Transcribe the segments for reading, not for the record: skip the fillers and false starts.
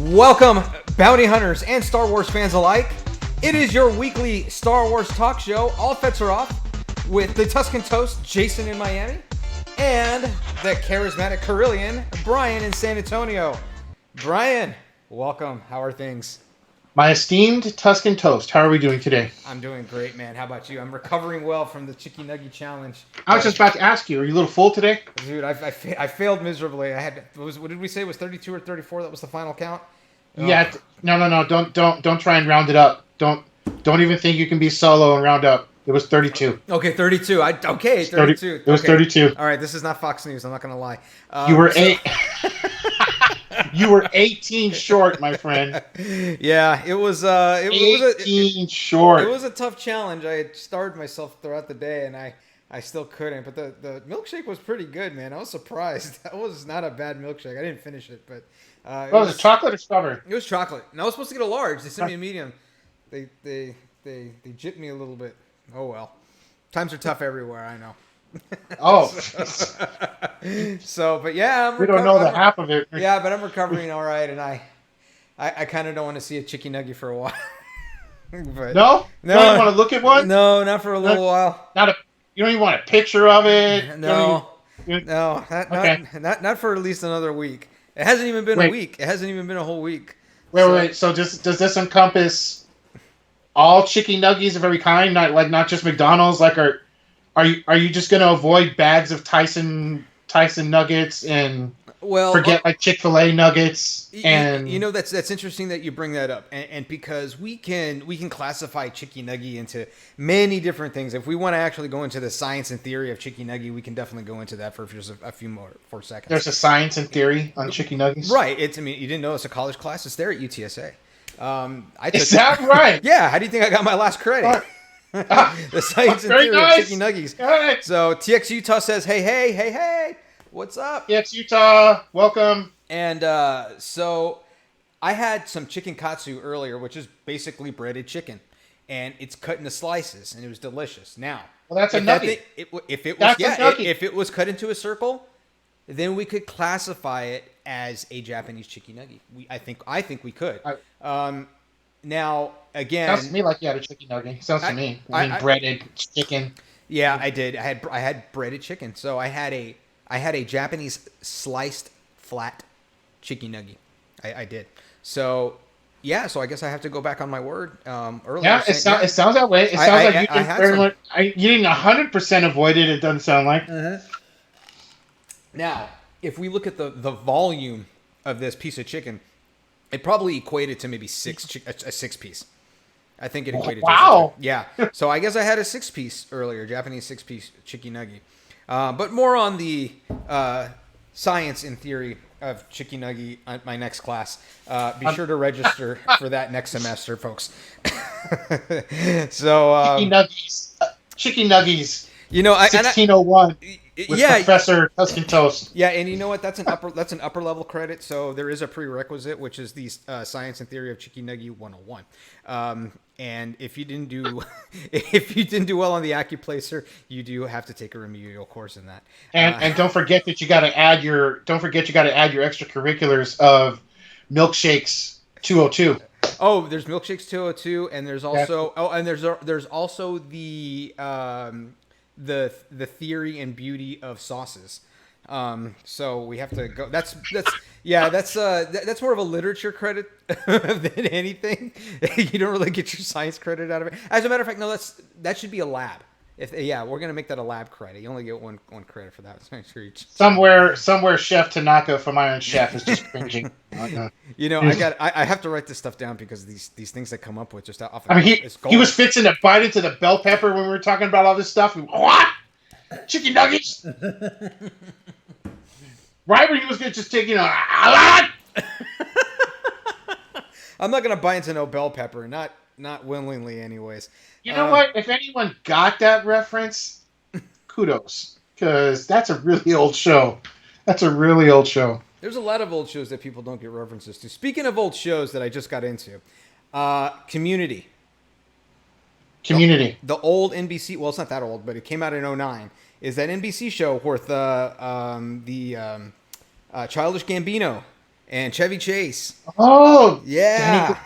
Welcome, bounty hunters and Star Wars fans alike. It is your weekly Star Wars talk show. All Fetts are off with the Tuscan Toast, Jason in Miami, and the charismatic Carillion, Brian in San Antonio. Brian, welcome. How are things? My esteemed Tuscan Toast, how are we doing today? I'm doing great, man. How about you? I'm recovering well from the Chicky Nuggy challenge. I was just about to ask you, are you a little full today? Dude, I failed miserably. What did we say? It was 32 or 34? That was the final count? Yeah, no. Don't try and round it up. Don't even think you can be solo and round up. It was 32. Okay, 32. 32. It was 32. All right, this is not Fox News. I'm not going to lie. You were You were 18 short, my friend. Yeah, it was 18 short. It was a tough challenge. I had starved myself throughout the day, and I still couldn't. But the milkshake was pretty good, man. I was surprised. That was not a bad milkshake. I didn't finish it, but was it chocolate or strawberry? It was chocolate. And I was supposed to get a large. They sent me a medium. They gypped me a little bit. Oh well. Times are tough everywhere, I know. Oh. So, but yeah, we don't know the half of it. Yeah, but I'm recovering all right, and I kind of don't want to see a Chicky Nuggy for a while. But, no? You don't want to look at one? No, not for a little while. You don't even want a picture of it? No, not for at least another week. It hasn't even been a week. It hasn't even been a whole week. Wait. So does this encompass all Chicky Nuggies of every kind? Not just McDonald's? Are you just gonna avoid bags of Tyson Nuggets and forget Chick-fil-A nuggets? And that's interesting that you bring that up, and because we can classify Chicky Nuggy into many different things. If we want to actually go into the science and theory of Chicky Nuggy, we can definitely go into that for just a few more seconds. There's a science and theory on Chicky Nuggies, right? You didn't know it's a college class. It's there at UTSA. Is that right? Yeah. How do you think I got my last credit? The science and theory of Chicky Nuggies. Right. So TX Utah says, hey, what's up? TX Utah, welcome. And so I had some chicken katsu earlier, which is basically breaded chicken, and it's cut into slices, and it was delicious. Now, well, that's a nugget. If it was cut into a circle, then we could classify it as a Japanese Chicky Nuggy. I think we could. Now, again, sounds to me like you had a Chicky Nugget. Sounds to me. Breaded chicken. Yeah, I did. I had breaded chicken. So I had a Japanese sliced flat Chicky Nugget. I did. So yeah. So I guess I have to go back on my word. Earlier. Yeah, it sounds that way. It sounds like you didn't 100% avoid it. It doesn't sound like. Mm-hmm. Now, if we look at the volume of this piece of chicken, it probably equated to maybe a 6-piece. I think it equated to a 6-piece. Yeah. So I guess I had a 6-piece earlier, Japanese 6-piece Chicky Nuggy. But more on the science and theory of Chicky Nuggy at my next class. Be sure to register for that next semester, folks. So Chicky Nuggies. 1601. With Professor Tuscan Toast. Yeah, and you know what? That's an upper level credit. So there is a prerequisite, which is the science and theory of Chicky Nuggy 101. And if you didn't do well on the AccuPlacer, you do have to take a remedial course in that. And don't forget that you got to add your extracurriculars of milkshakes 202. Oh, there's milkshakes 202, and there's also there's also the theory and beauty of sauces. So we have to go. That's more of a literature credit than anything. You don't really get your science credit out of it. As a matter of fact, no, that should be a lab. We're gonna make that a lab credit. You only get one credit for that. Somewhere Chef Tanaka from Iron Chef is just cringing. I have to write this stuff down because these things that come up with just off. He was fixing to bite into the bell pepper when we were talking about all this stuff. What? Chicken nuggets? Right when he was gonna just take a lot. I'm not gonna bite into no bell pepper, not willingly, anyways. You know what? If anyone got that reference, kudos, because that's a really old show. There's a lot of old shows that people don't get references to. Speaking of old shows that I just got into, Community. The old NBC. Well, it's not that old, but it came out in 2009. Is that NBC show with the Childish Gambino and Chevy Chase. Oh, Yeah.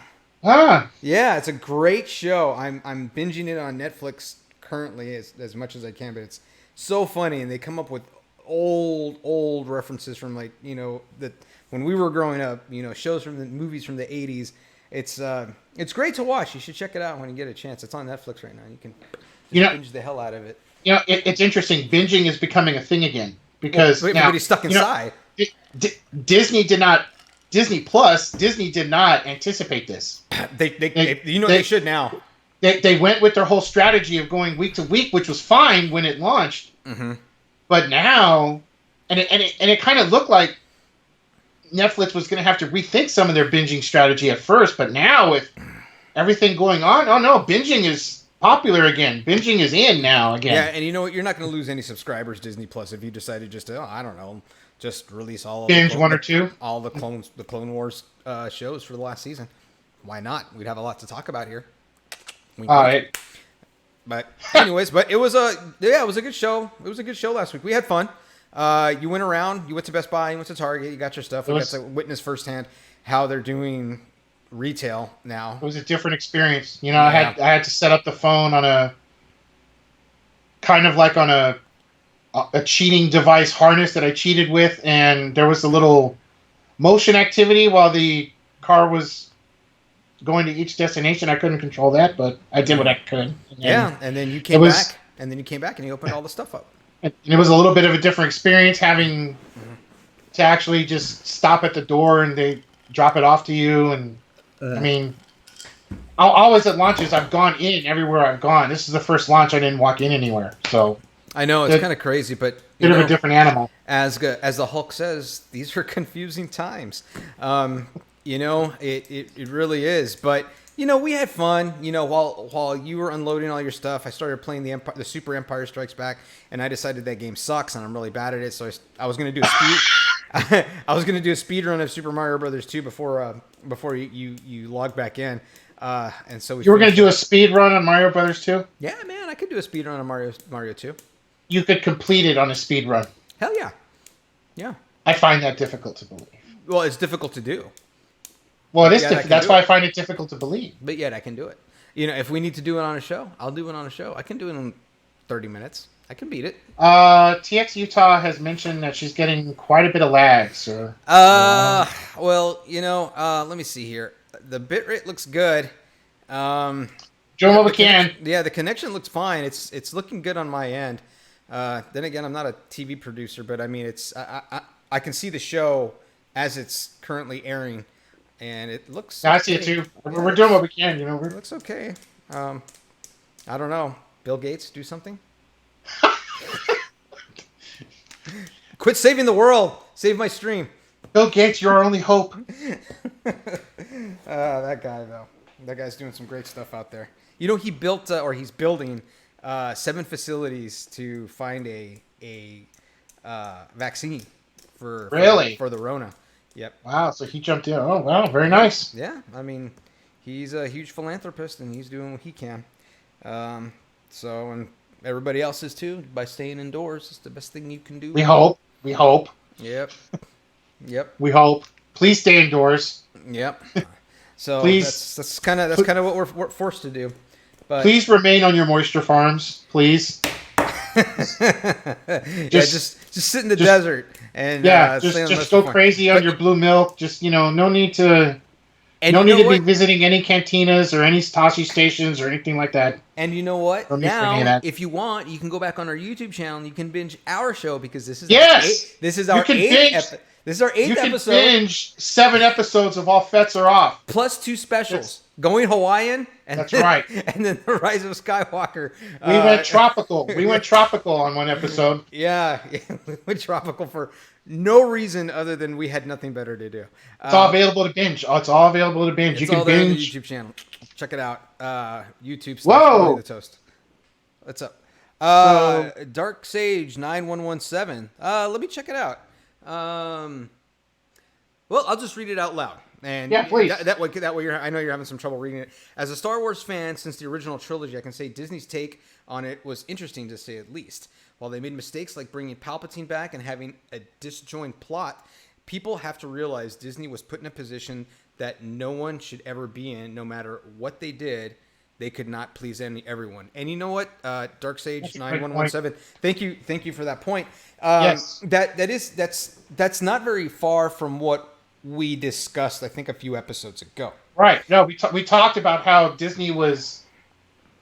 Huh. Yeah, it's a great show. I'm binging it on Netflix currently as much as I can, but it's so funny, and they come up with old references from like that when we were growing up. Shows from the movies from the '80s. It's great to watch. You should check it out when you get a chance. It's on Netflix right now. You can You just know, binge the hell out of it. it's interesting. Binging is becoming a thing again Well, because now, everybody's stuck inside. D- D- Disney did not. Disney did not anticipate this. They should now. They went with their whole strategy of going week to week, which was fine when it launched. Mm-hmm. But now, it kind of looked like Netflix was going to have to rethink some of their binging strategy at first. But now, with everything going on, oh no, binging is popular again. Binging is in now again. Yeah, and you know what? You're not going to lose any subscribers, Disney Plus, if you decided just to, I don't know, just release all of Binge one or two, all the Clone Wars shows for the last season. Why not? We'd have a lot to talk about here. All right. But anyways, it was a good show. It was a good show last week. We had fun. You went around. You went to Best Buy. You went to Target. You got your stuff. We got to witness firsthand how they're doing retail now. It was a different experience. I had to set up the phone on a kind of like on a cheating device harness that I cheated with, and there was a little motion activity while the car was going to each destination. I couldn't control that, but I did what I could. And then you came back, and you opened all the stuff up. And it was a little bit of a different experience having to actually just stop at the door and they drop it off to you. And I mean, always at launches, I've gone in everywhere I've gone. This is the first launch I didn't walk in anywhere. So I know it's kind of crazy, but bit of a different animal. As the Hulk says, these are confusing times. It really is. But we had fun. While you were unloading all your stuff, I started playing the Super Empire Strikes Back, and I decided that game sucks, and I'm really bad at it. So I was going to do a speed run of Super Mario Brothers 2 before you log back in. And so you were going to do a speed run on Mario Brothers 2? Yeah, man, I could do a speed run on Mario 2. You could complete it on a speed run. Hell yeah. Yeah. I find that difficult to believe. Well, it's difficult to do. Well, it is difficult. That's why I find it difficult to believe. But yet I can do it. If we need to do it on a show, I'll do it on a show. I can do it in 30 minutes. I can beat it. TX Utah has mentioned that she's getting quite a bit of lag, sir. Well, let me see here. The bitrate looks good. Doing what we can. Yeah, the connection looks fine. It's looking good on my end. Then again, I'm not a TV producer, but I mean, I can see the show as it's currently airing, and it looks. I see it too. We're doing what we can. It looks okay. I don't know. Bill Gates, do something. Quit saving the world. Save my stream. Bill Gates, you're our only hope. That guy though. That guy's doing some great stuff out there. He built or he's building 7 facilities to find a vaccine for the Rona. Yep. Wow. So he jumped in. Oh wow, very nice. Yeah. I mean, he's a huge philanthropist and he's doing what he can. And everybody else is too by staying indoors. It's the best thing you can do. We hope. Yep. Yep. We hope. Please stay indoors. Yep. So please, that's kind of what we're forced to do. But please remain on your moisture farms, please. just sit in the desert and just go crazy on your blue milk. Just no need to. And no need to be visiting any cantinas or any Tashi stations or anything like that. And you know what? Now, if you want, you can go back on our YouTube channel and you can binge our show because this is our eighth episode. You can binge 7 episodes of All Fetts Are Off. Plus 2 specials. Going Hawaiian. That's right. And then The Rise of Skywalker. We went tropical. We went tropical on one episode. Yeah. We went tropical for no reason other than we had nothing better to do. It's all available to binge. It's all available to binge. You can binge. On the YouTube channel. Check it out. YouTube. Whoa. The toast. What's up? Dark Sage 9117. Let me check it out. Well, I'll just read it out loud. And yeah, please. That way, I know you're having some trouble reading it. As a Star Wars fan since the original trilogy, I can say Disney's take on it was interesting to say at least. While they made mistakes like bringing Palpatine back and having a disjoint plot, people have to realize Disney was put in a position that no one should ever be in, no matter what they did. They could not please everyone. And you know what, Dark Sage 9117, thank you for that point. Yes. That's not very far from what we discussed, I think, a few episodes ago. Right. No, we talked about how Disney was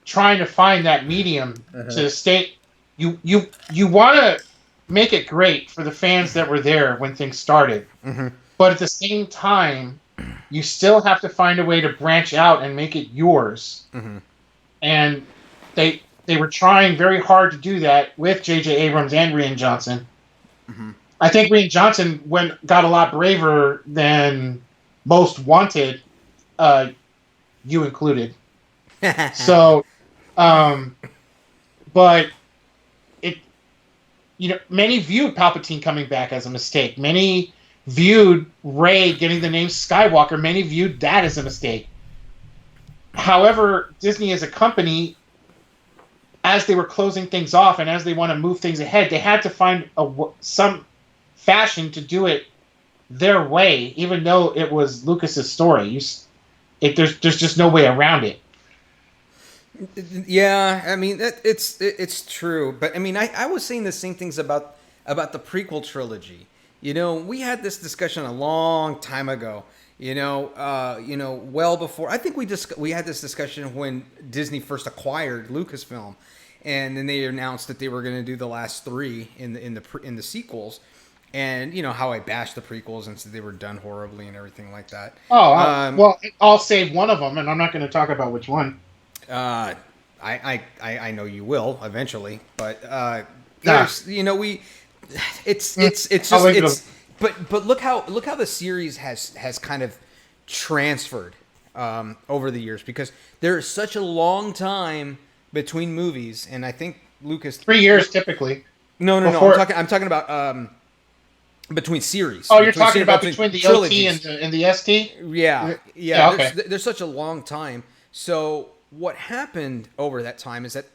trying to find that medium to stay. You want to make it great for the fans that were there when things started, but at the same time, you still have to find a way to branch out and make it yours. And they were trying very hard to do that with J.J. Abrams and Rian Johnson. I think Rian Johnson got a lot braver than most wanted, you included. So, but it, many viewed Palpatine coming back as a mistake. Many viewed Rey getting the name Skywalker. Many viewed that as a mistake. However, Disney as a company, as they were closing things off and as they want to move things ahead, they had to find some fashion to do it their way, even though it was Lucas's story. There's just no way around it. Yeah, I mean it's true, but I mean I was saying the same things about the prequel trilogy. We had this discussion a long time ago. Well before, I think we had this discussion when Disney first acquired Lucasfilm, and then they announced that they were going to do the last 3 in the sequels, and how I bashed the prequels and said they were done horribly and everything like that. Well, I'll save one of them, and I'm not going to talk about which one. I know you will eventually, but But look how the series has kind of transferred over the years, because there is such a long time between movies, and I think Lucas 3 years typically. No. I'm talking about between series. Oh, you're talking about between the trilogies. OT and the ST? Yeah. Okay. There's such a long time. So what happened over that time is that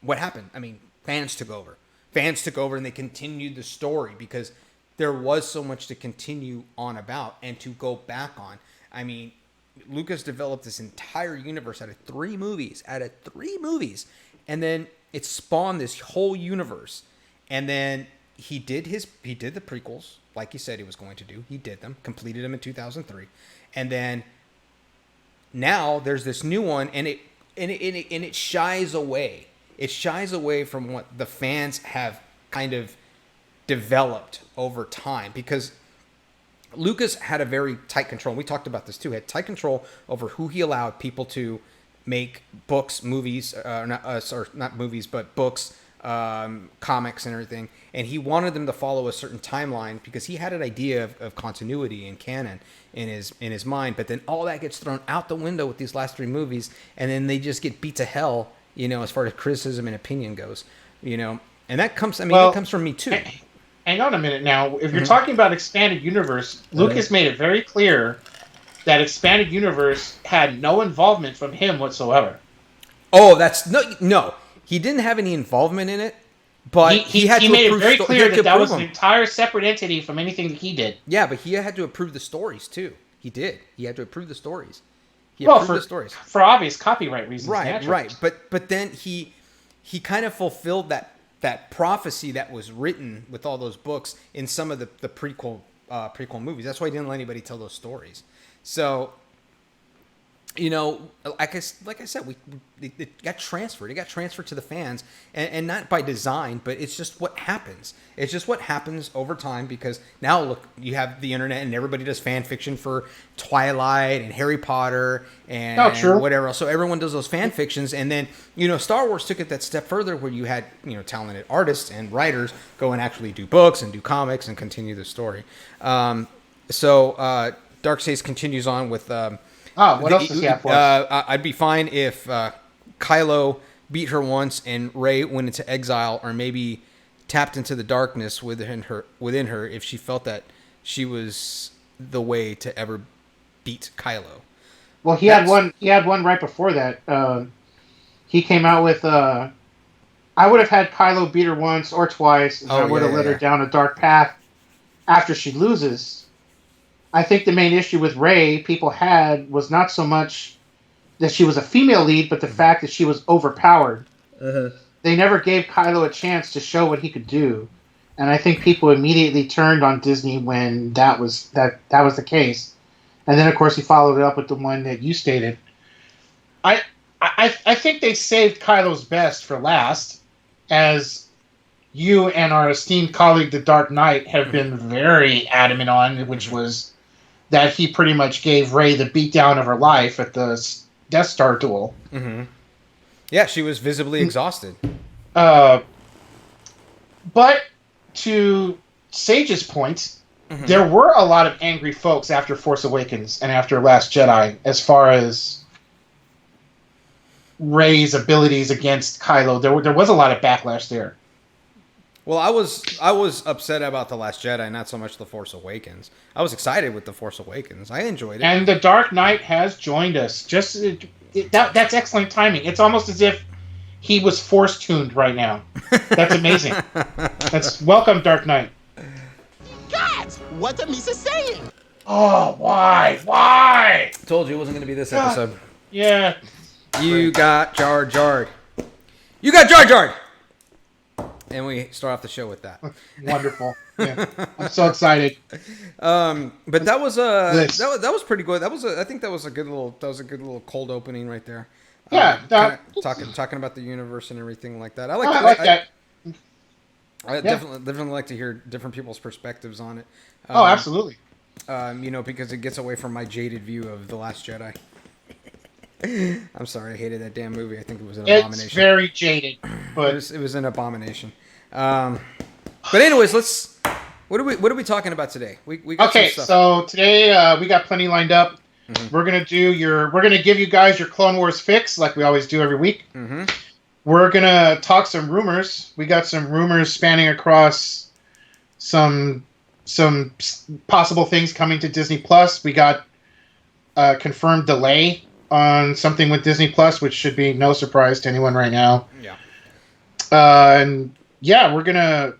I mean, fans took over. Fans took over, and they continued the story because there was so much to continue on about and to go back on. I mean, Lucas developed this entire universe out of 3 movies, and then it spawned this whole universe. And then he did the prequels, like he said he was going to do. He did them, completed them in 2003, and then now there's this new one, and it shies away. It shies away from what the fans have kind of developed over time, because Lucas had a very tight control. We talked about this too. He had tight control over who he allowed people to make books, movies, not movies, but books, comics, and everything. And he wanted them to follow a certain timeline because he had an idea of continuity and canon in his mind. But then all that gets thrown out the window with these last 3 movies, and then they just get beat to hell, as far as criticism and opinion goes, And that comes, that comes from me too. Hang on a minute now. If you're talking about expanded universe, Lucas made it very clear that expanded universe had no involvement from him whatsoever. Oh, that's no. He didn't have any involvement in it, but he made it very clear that was an entire separate entity from anything that he did. Yeah, but he had to approve the stories too. He did. He had to approve the stories. For obvious copyright reasons. Right. But then he kind of fulfilled that prophecy that was written with all those books in some of the prequel movies. That's why he didn't let anybody tell those stories. So, like I said, it got transferred. It got transferred to the fans, and not by design, but it's just what happens. It's just what happens over time, because now look, you have the internet, and everybody does fan fiction for Twilight and Harry Potter and whatever else. So everyone does those fan fictions, and then Star Wars took it that step further, where you had talented artists and writers go and actually do books and do comics and continue the story. So Dark Sage continues on with. What else does he have for us? I'd be fine if Kylo beat her once and Rey went into exile, or maybe tapped into the darkness within her if she felt that she was the way to ever beat Kylo. Well, he had one right before that. He came out with I would have had Kylo beat her once or twice, and I would have led her down a dark path after she loses. I think the main issue with Rey people had was not so much that she was a female lead, but the fact that she was overpowered. They never gave Kylo a chance to show what he could do, and I think people immediately turned on Disney when that was the case. And then, of course, he followed it up with the one that you stated. I think they saved Kylo's best for last, as you and our esteemed colleague, the Dark Knight, have been very adamant on, which was that he pretty much gave Rey the beatdown of her life at the Death Star duel. Mm-hmm. Yeah, she was visibly exhausted. But to Sage's point, there were a lot of angry folks after Force Awakens and after Last Jedi, as far as Rey's abilities against Kylo. There was a lot of backlash there. Well, I was upset about The Last Jedi, not so much The Force Awakens. I was excited with The Force Awakens. I enjoyed it. And the Dark Knight has joined us. That's excellent timing. It's almost as if he was force tuned right now. That's amazing. That's welcome, Dark Knight. God, what the Misa saying? Oh, why? Why? Told you it wasn't going to be this episode. Yeah. You got Jar Jar. You got Jar Jar. And we start off the show with that. Wonderful. Yeah. I'm so excited. But that was that was pretty good. I think that was a good little cold opening right there. Yeah, talking about the universe and everything like that. I like that. I definitely like to hear different people's perspectives on it. Absolutely. Because it gets away from my jaded view of The Last Jedi. I'm sorry, I hated that damn movie. I think it was an abomination. It's very jaded, but it was an abomination. But anyways, what are we talking about today? We got some stuff. So today we got plenty lined up. Mm-hmm. We're gonna give you guys your Clone Wars fix like we always do every week. Mm-hmm. We're gonna talk some rumors. We got some rumors spanning across some possible things coming to Disney Plus. We got a confirmed delay on something with Disney Plus, which should be no surprise to anyone right now. Yeah. And yeah, we're gonna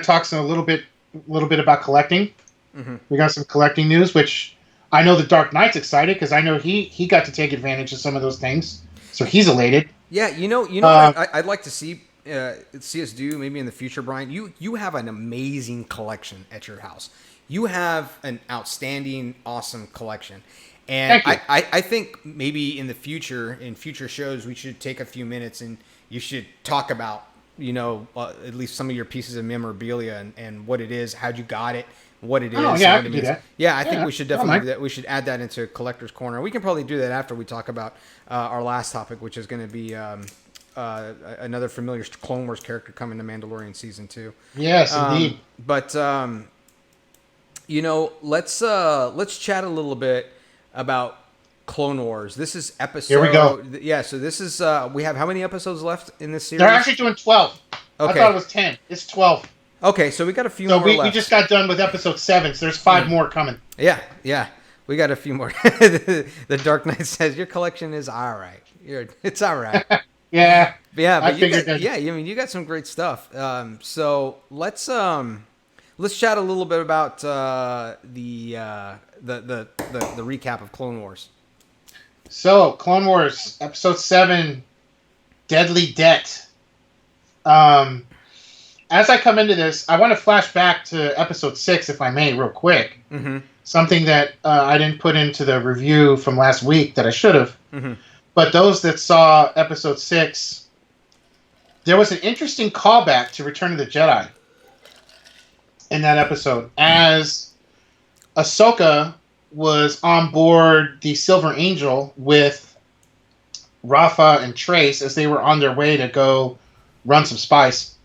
talk a little bit about collecting. Mm-hmm. We got some collecting news, which I know the Dark Knight's excited because I know he got to take advantage of some of those things, so he's elated. Yeah, what I'd like to see us do maybe in the future, Brian. You have an amazing collection at your house. You have an outstanding, awesome collection. And I think maybe in future shows, we should take a few minutes and you should talk about, at least some of your pieces of memorabilia and what it is, how'd you got it, what it is. Oh, yeah, I can do that. Yeah, I think we should definitely do that. We should add that into Collector's Corner. We can probably do that after we talk about our last topic, which is going to be another familiar Clone Wars character coming to Mandalorian Season 2. Yes, indeed. But, let's chat a little bit about Clone Wars. This is episode... Here we go. Yeah, so this is... we have how many episodes left in this series? They're actually doing 12. Okay. I thought it was 10. It's 12. Okay, so we got a few more left. So we just got done with episode 7, so there's 5 more coming. Yeah. We got a few more. The Dark Knight says, your collection is all right. It's all right. Yeah. But you got some great stuff. So let's chat a little bit about the recap of Clone Wars. So, Clone Wars, Episode 7, Deadly Debt. As I come into this, I want to flash back to Episode 6, if I may, real quick. Mm-hmm. Something that I didn't put into the review from last week that I should have. Mm-hmm. But those that saw Episode 6, there was an interesting callback to Return of the Jedi in that episode, as Ahsoka was on board the Silver Angel with Rafa and Trace as they were on their way to go run some spice.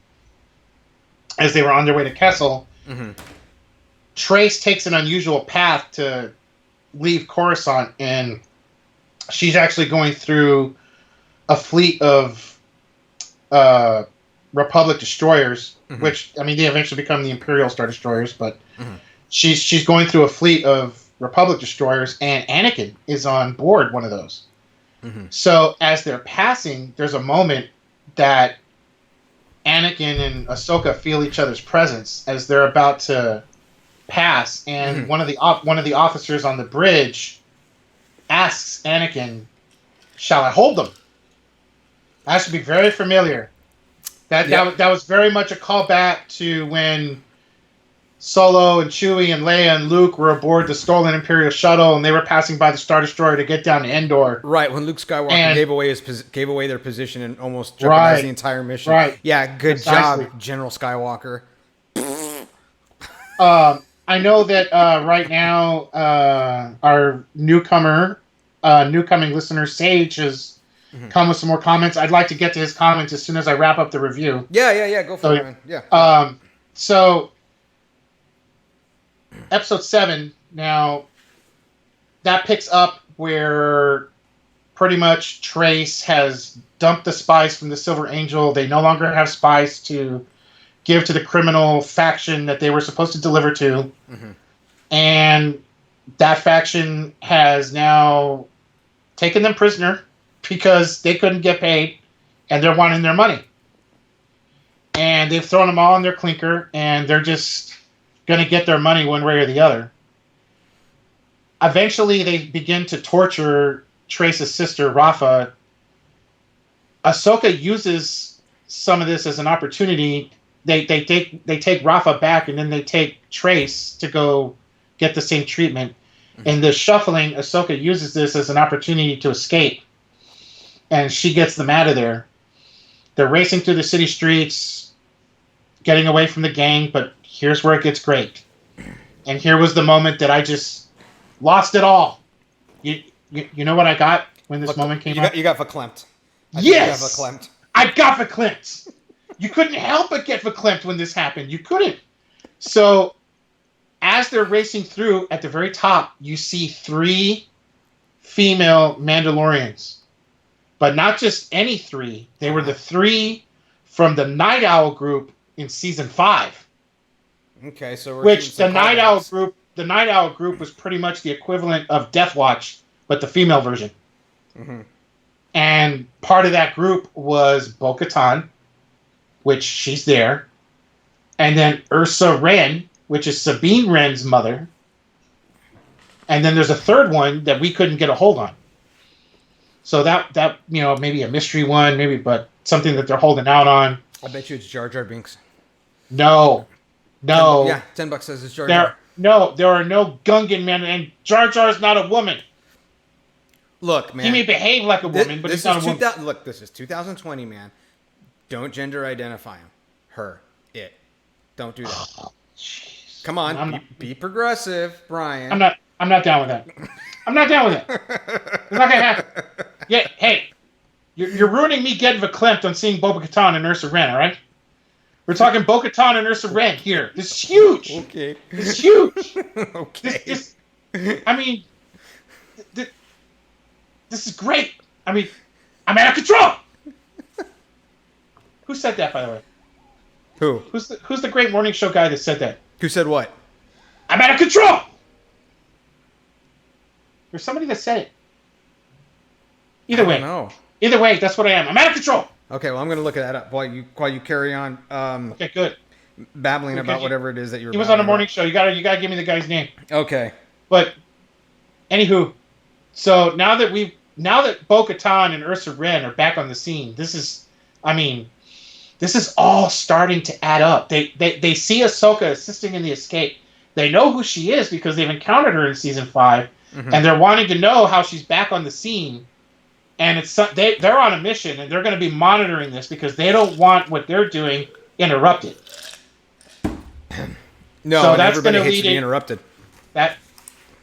As they were on their way to Kessel, mm-hmm. Trace takes an unusual path to leave Coruscant, and she's actually going through a fleet of Republic destroyers, mm-hmm. which, I mean, they eventually become the Imperial Star Destroyers, but mm-hmm. she's going through a fleet of Republic destroyers, and Anakin is on board one of those. Mm-hmm. So as they're passing, there's a moment that Anakin and Ahsoka feel each other's presence as they're about to pass, and one of the officers on the bridge asks Anakin, "Shall I hold them?" That should be very familiar. That was very much a callback to when Solo and Chewie and Leia and Luke were aboard the stolen Imperial shuttle, and they were passing by the Star Destroyer to get down to Endor. Right, when Luke Skywalker gave away their position and almost jeopardized the entire mission. Right. Yeah, good job, General Skywalker. I know that right now our newcoming listener Sage has come with some more comments. I'd like to get to his comments as soon as I wrap up the review. Yeah, go for it, man. Yeah. So episode 7 now, that picks up where pretty much Trace has dumped the spies from the Silver Angel. They no longer have spies to give to the criminal faction that they were supposed to deliver to. And that faction has now taken them prisoner because they couldn't get paid and they're wanting their money. And they've thrown them all in their clinker and they're just going to get their money one way or the other. Eventually, they begin to torture Trace's sister, Rafa. Ahsoka uses some of this as an opportunity. They take Rafa back, and then they take Trace to go get the same treatment. In the shuffling, Ahsoka uses this as an opportunity to escape, and she gets them out of there. They're racing through the city streets, getting away from the gang, but here's where it gets great. And here was the moment that I just lost it all. You know what I got when this moment came up? You got verklempt. Yes! I got verklempt. You couldn't help but get verklempt when this happened. You couldn't. So, as they're racing through, at the very top, you see 3 female Mandalorians. But not just any 3. They were the 3 from the Night Owl group in season 5. Okay, so the Night Owl group was pretty much the equivalent of Death Watch, but the female version. And part of that group was Bo-Katan, which she's there, and then Ursa Wren, which is Sabine Wren's mother, and then there's a third one that we couldn't get a hold on. So that maybe a mystery one, maybe, but something that they're holding out on. I bet you it's Jar Jar Binks. No. Yeah, $10 says it's Jar Jar. There are no Gungan men, and Jar Jar's not a woman. Look, man. He may behave like a woman, but he's not a woman. Look, this is 2020, man. Don't gender identify him. Her. It. Don't do that. Oh, come on. Be progressive, Brian. I'm not down with that. I'm not down with it. It's not gonna happen. Yeah, hey. You're ruining me getting verklempt on seeing Bo-Katan and Ursa Wren, alright? We're talking Bo-Katan and Ursa Wren here. This is huge. Okay. This is huge. Okay. This is great. I mean, I'm out of control. Who said that, by the way? Who? Who's the great morning show guy that said that? Who said what? I'm out of control. There's somebody that said it. Either way, that's what I am. I'm out of control. Okay, well, I'm going to look that up while you carry on. Okay, good. Babbling about whatever it is that you're. He was on a morning show. You gotta give me the guy's name. Okay. But, anywho, so now that Bo-Katan and Ursa Wren are back on the scene, this is all starting to add up. They see Ahsoka assisting in the escape. They know who she is because they've encountered her in season 5, and they're wanting to know how she's back on the scene. And they're on a mission, and they're going to be monitoring this because they don't want what they're doing interrupted. No, so that's going to lead to be interrupted.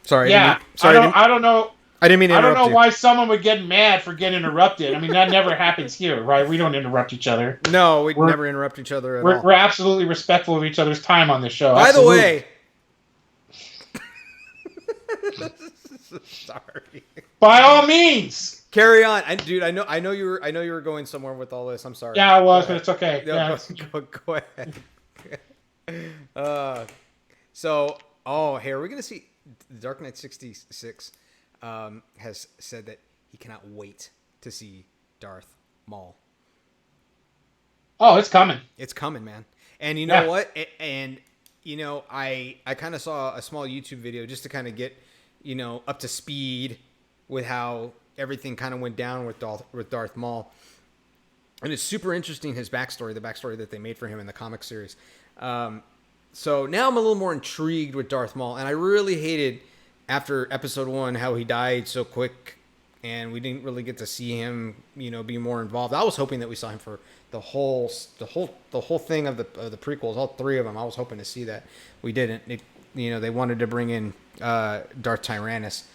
Sorry. Yeah, I don't know. I didn't mean to interrupt I don't know why someone would get mad for getting interrupted. I mean, that never happens here, right? We don't interrupt each other. No, we never interrupt each other at all. We're absolutely respectful of each other's time on this show. By the way. Sorry. By all means. Carry on, dude. I know you were going somewhere with all this. I'm sorry. Yeah, I was, but it's okay. No, go ahead. Here we're gonna see. Dark Knight 66 has said that he cannot wait to see Darth Maul. Oh, it's coming. It's coming, man. And you know what? And I kind of saw a small YouTube video just to kind of get, up to speed with how everything kind of went down with Darth Maul. And it's super interesting, the backstory that they made for him in the comic series. So now I'm a little more intrigued with Darth Maul. And I really hated, after episode 1, how he died so quick. And we didn't really get to see him, be more involved. I was hoping that we saw him for the whole thing of the prequels, all 3 of them. I was hoping to see that. We didn't. They wanted to bring in Darth Tyrannus,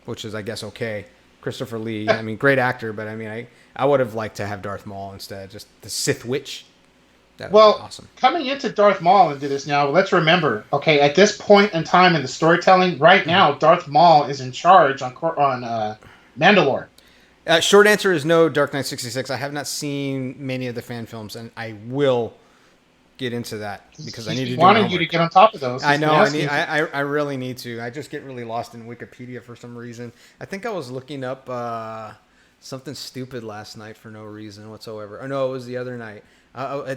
which is, I guess, okay. Christopher Lee, great actor, but I would have liked to have Darth Maul instead, just the Sith Witch. That would be awesome. Coming into Darth Maul into this now, let's remember, okay, at this point in time in the storytelling, right now, Darth Maul is in charge on Mandalore. Short answer is no, Dark Knight 66. I have not seen many of the fan films, and I will get into that because I need to do my homework. You to get on top of those. I know. I really need to. I just get really lost in Wikipedia for some reason. I think I was looking up something stupid last night for no reason whatsoever. Oh no, it was the other night.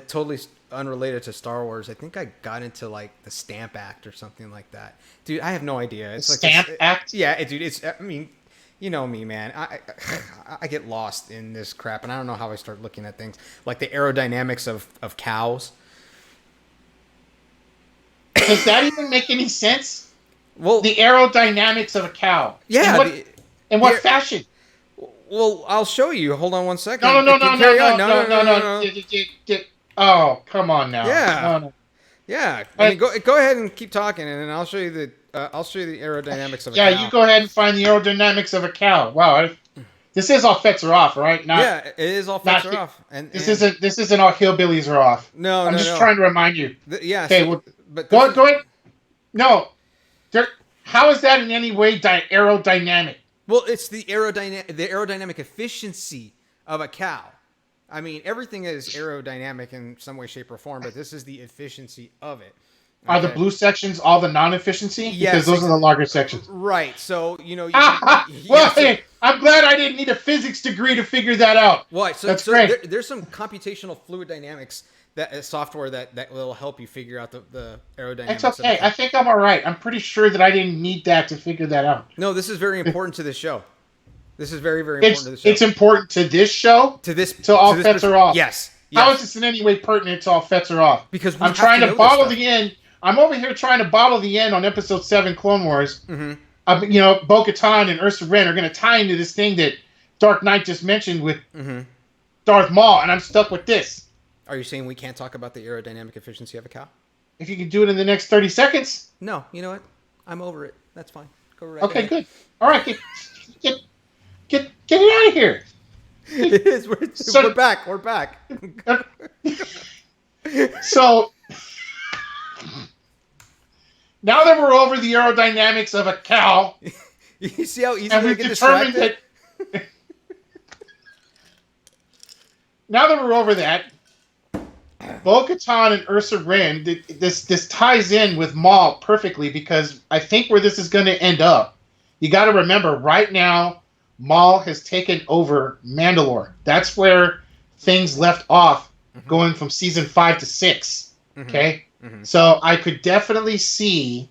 Totally unrelated to Star Wars. I think I got into like the Stamp Act or something like that. Dude, I have no idea. It's like Stamp Act? Yeah, dude. It's. You know me, man. I get lost in this crap, and I don't know how I start looking at things like the aerodynamics of cows. Does that even make any sense? Well, the aerodynamics of a cow. Yeah. In what fashion? Well, I'll show you. Hold on one second. No. Oh, come on now. Yeah. No. Yeah. Go ahead and keep talking, and then I'll show you the aerodynamics of a cow. Yeah, you go ahead and find the aerodynamics of a cow. Wow. This is all Fetts are off, right? Yeah, it is all Fetts are off. And this isn't all hillbillies are off. No, I'm just trying to remind you. Yeah. Okay, but go ahead. No. How is that in any way aerodynamic? Well, it's the aerodynamic efficiency of a cow. Everything is aerodynamic in some way, shape, or form, but this is the efficiency of it. Okay. Are the blue sections all the non-efficiency? Yes, because those are the larger sections. Right. So, I'm glad I didn't need a physics degree to figure that out. Why? So great. There's some computational fluid dynamics software that will help you figure out the aerodynamics. It's okay. I think I'm all right. I'm pretty sure that I didn't need that to figure that out. No, this is very important to this show. This is very, very important to this show. It's important to this show? To all Fetts are off? Yes. How is this in any way pertinent to all Fetts are off? Because I'm trying to bottle the end. I'm over here trying to bottle the end on episode 7 Clone Wars. Mm-hmm. Bo-Katan and Ursa Wren are going to tie into this thing that Dark Knight just mentioned with Darth Maul, and I'm stuck with this. Are you saying we can't talk about the aerodynamic efficiency of a cow? If you can do it in the next 30 seconds? No. You know what? I'm over it. That's fine. Go right Okay, ahead. good. All right, get it out of here. It is. We're back. We're back. So, now that we're over the aerodynamics of a cow, you see how easy and we we've get determined distracted? that. Now that we're over that, Bo-Katan and Ursa Wren, this ties in with Maul perfectly because I think where this is going to end up, you got to remember right now, Maul has taken over Mandalore. That's where things left off, going from season 5 to 6. Okay, so I could definitely see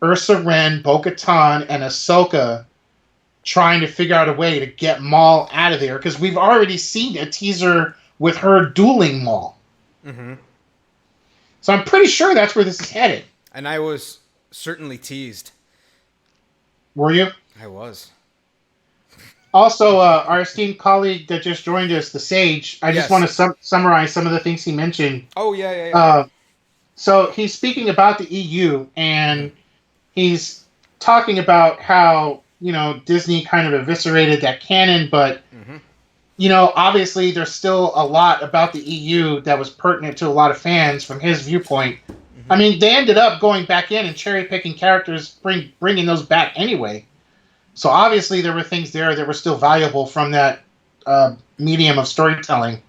Ursa Wren, Bo-Katan, and Ahsoka trying to figure out a way to get Maul out of there because we've already seen a teaser with her dueling Maul. So I'm pretty sure that's where this is headed. And I was certainly teased. Were you? I was. Also, our esteemed colleague that just joined us, the Sage, I just want to summarize some of the things he mentioned. Oh, yeah. So he's speaking about the EU, and he's talking about how, Disney kind of eviscerated that canon, but, obviously there's still a lot about the EU that was pertinent to a lot of fans from his viewpoint. They ended up going back in and cherry-picking characters, bringing those back anyway. So obviously there were things there that were still valuable from that medium of storytelling.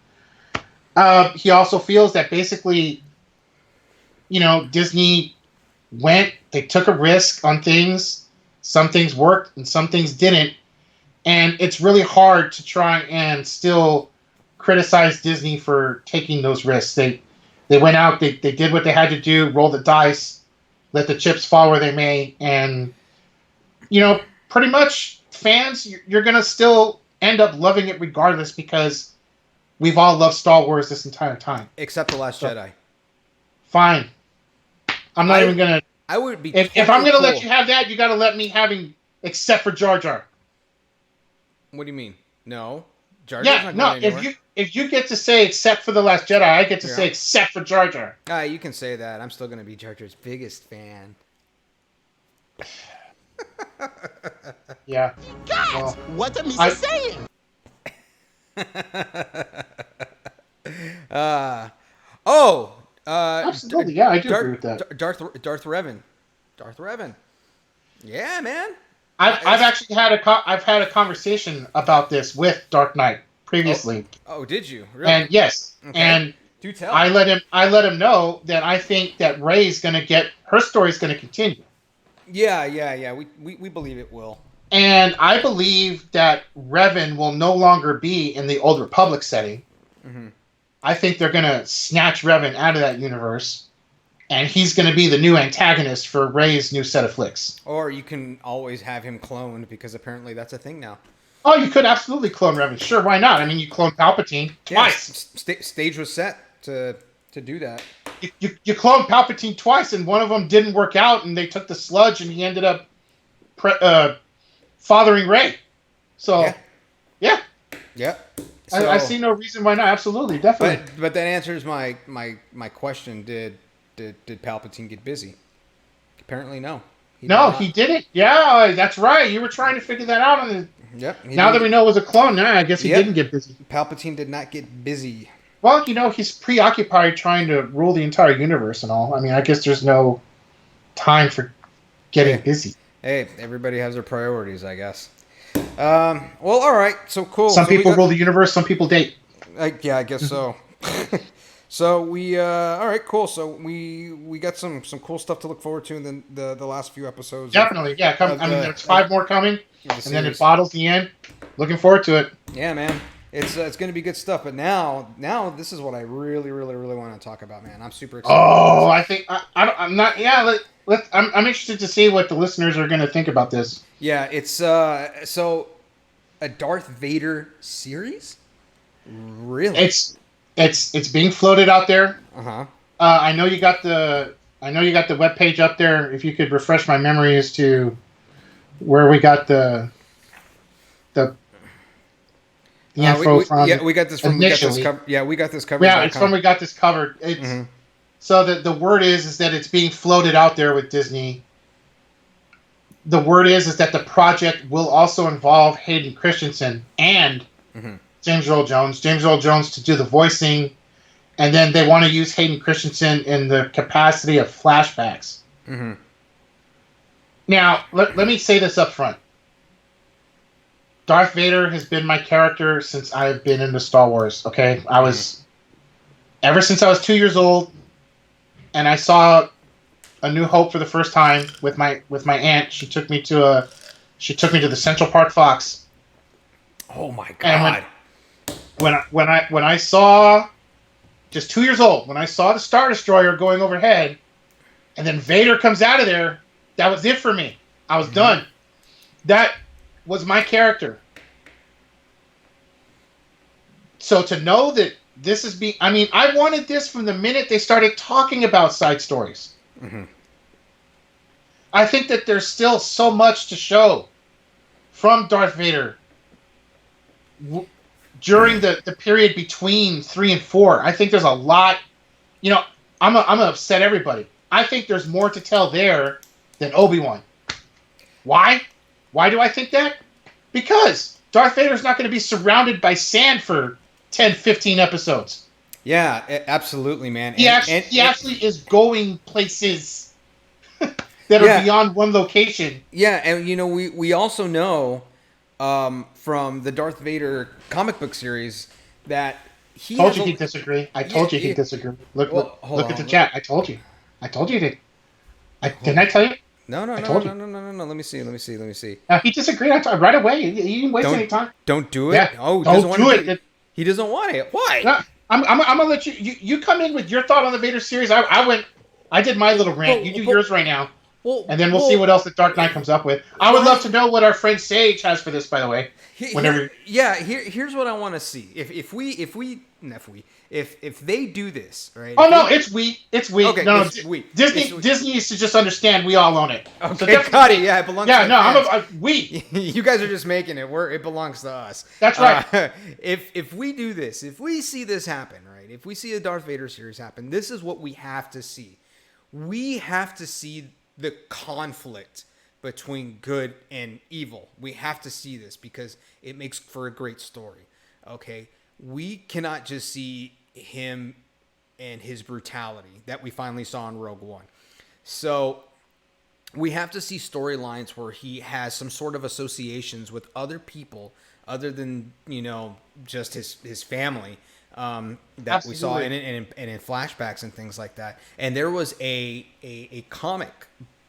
He also feels that basically, Disney they took a risk on things. Some things worked and some things didn't. And it's really hard to try and still criticize Disney for taking those risks. They went out, they did what they had to do, roll the dice, let the chips fall where they may, and pretty much fans, you're gonna still end up loving it regardless because we've all loved Star Wars this entire time. Except The Last Jedi. Fine. I'm not even gonna. I would be. If I'm gonna let you have that, you gotta let me having except for Jar Jar. What do you mean? No. Jar Jar's not going anywhere. If you get to say except for The Last Jedi, I get to say except for Jar Jar. You can say that. I'm still gonna be Jar Jar's biggest fan. Yeah. Guys, what the Misa saying? Absolutely. Yeah, I do agree with that. Darth Revan. Darth Revan. Yeah, man. I've actually had a conversation about this with Dark Knight previously. Oh, did you? Really? And yes, okay. And do tell. I let him know that I think that Rey's gonna get her story's gonna continue. Yeah. We believe it will. And I believe that Revan will no longer be in the Old Republic setting. Mm-hmm. I think they're gonna snatch Revan out of that universe. And he's going to be the new antagonist for Rey's new set of flicks. Or you can always have him cloned, because apparently that's a thing now. Oh, you could absolutely clone Revan. Sure, why not? I mean, you cloned Palpatine twice. Stage was set to do that. You cloned Palpatine twice, and one of them didn't work out, and they took the sludge, and he ended up fathering Rey. So, yeah. So, I see no reason why not. Absolutely, definitely. But that answers my question. Did Palpatine get busy? Apparently, no. He didn't. Yeah, that's right. You were trying to figure that out. Yep. Now that we know it was a clone, I guess he didn't get busy. Palpatine did not get busy. Well, he's preoccupied trying to rule the entire universe and all. I mean, I guess there's no time for getting busy. Hey, everybody has their priorities, I guess. Well, all right. So cool. Some people rule the universe. Some people date. I guess so. So all right, cool. So we got some cool stuff to look forward to in the last few episodes. Definitely, yeah. There's 5 more coming, and then it bottles the end. Looking forward to it. Yeah, man. It's going to be good stuff. But now this is what I really, really, really want to talk about, man. I'm super excited. Oh, I think I'm not. Yeah, I'm interested to see what the listeners are going to think about this. Yeah, it's so a Darth Vader series. Really? It's being floated out there. Uh-huh. I know you got the webpage up there. If you could refresh my memory as to where we got the info from. Yeah, we got this from. We got this covered. Yeah, it's from we got this covered. It's so the word is that it's being floated out there with Disney. The word is that the project will also involve Hayden Christensen and James Earl Jones to do the voicing, and then they want to use Hayden Christensen in the capacity of flashbacks. Mm-hmm. Now, let me say this up front. Darth Vader has been my character since I've been into Star Wars, okay? Ever since I was 2 years old, and I saw A New Hope for the first time with my aunt. She took me to the Central Park Fox. Oh my God. And when I saw, just 2 years old, when I saw the Star Destroyer going overhead, and then Vader comes out of there, that was it for me. I was done. That was my character. So to know that this is I wanted this from the minute they started talking about side stories. Mm-hmm. I think that there's still so much to show from Darth Vader during the period between 3 and 4. I think there's a lot. I'm gonna upset everybody. I think there's more to tell there than Obi-Wan. Why? Why do I think that? Because Darth Vader's not going to be surrounded by sand for 10, 15 episodes. Yeah, absolutely, man. He actually is going places that are beyond one location. Yeah, and we also know from the Darth Vader comic book series that he told you he'd disagree. I told you he'd disagree. Look at the chat. I told you. I told you didn't I tell you? No. Let me see. He disagreed right away. He didn't waste any time. Don't do it. Yeah. Oh, don't do it. He doesn't want it. Why? I'm gonna let you come in with your thought on the Vader series. I did my little rant. You do yours right now. And then we'll see what else the Dark Knight comes up with. I would love to know what our friend Sage has for this, by the way. Here's what I want to see. If they do this, right? It's we. Okay, no, it's we. Disney needs to just understand we all own it. Okay, so got it. Yeah, it belongs. Yeah, no, we. You guys are just making it. It belongs to us. That's right. If we do this, if we see this happen, right? If we see a Darth Vader series happen, this is what we have to see. We have to see the conflict between good and evil. We have to see this because it makes for a great story. Okay, we cannot just see him and his brutality that we finally saw in Rogue One. So we have to see storylines where he has some sort of associations with other people other than, just his family that Absolutely. We saw and in flashbacks and things like that. And there was a comic,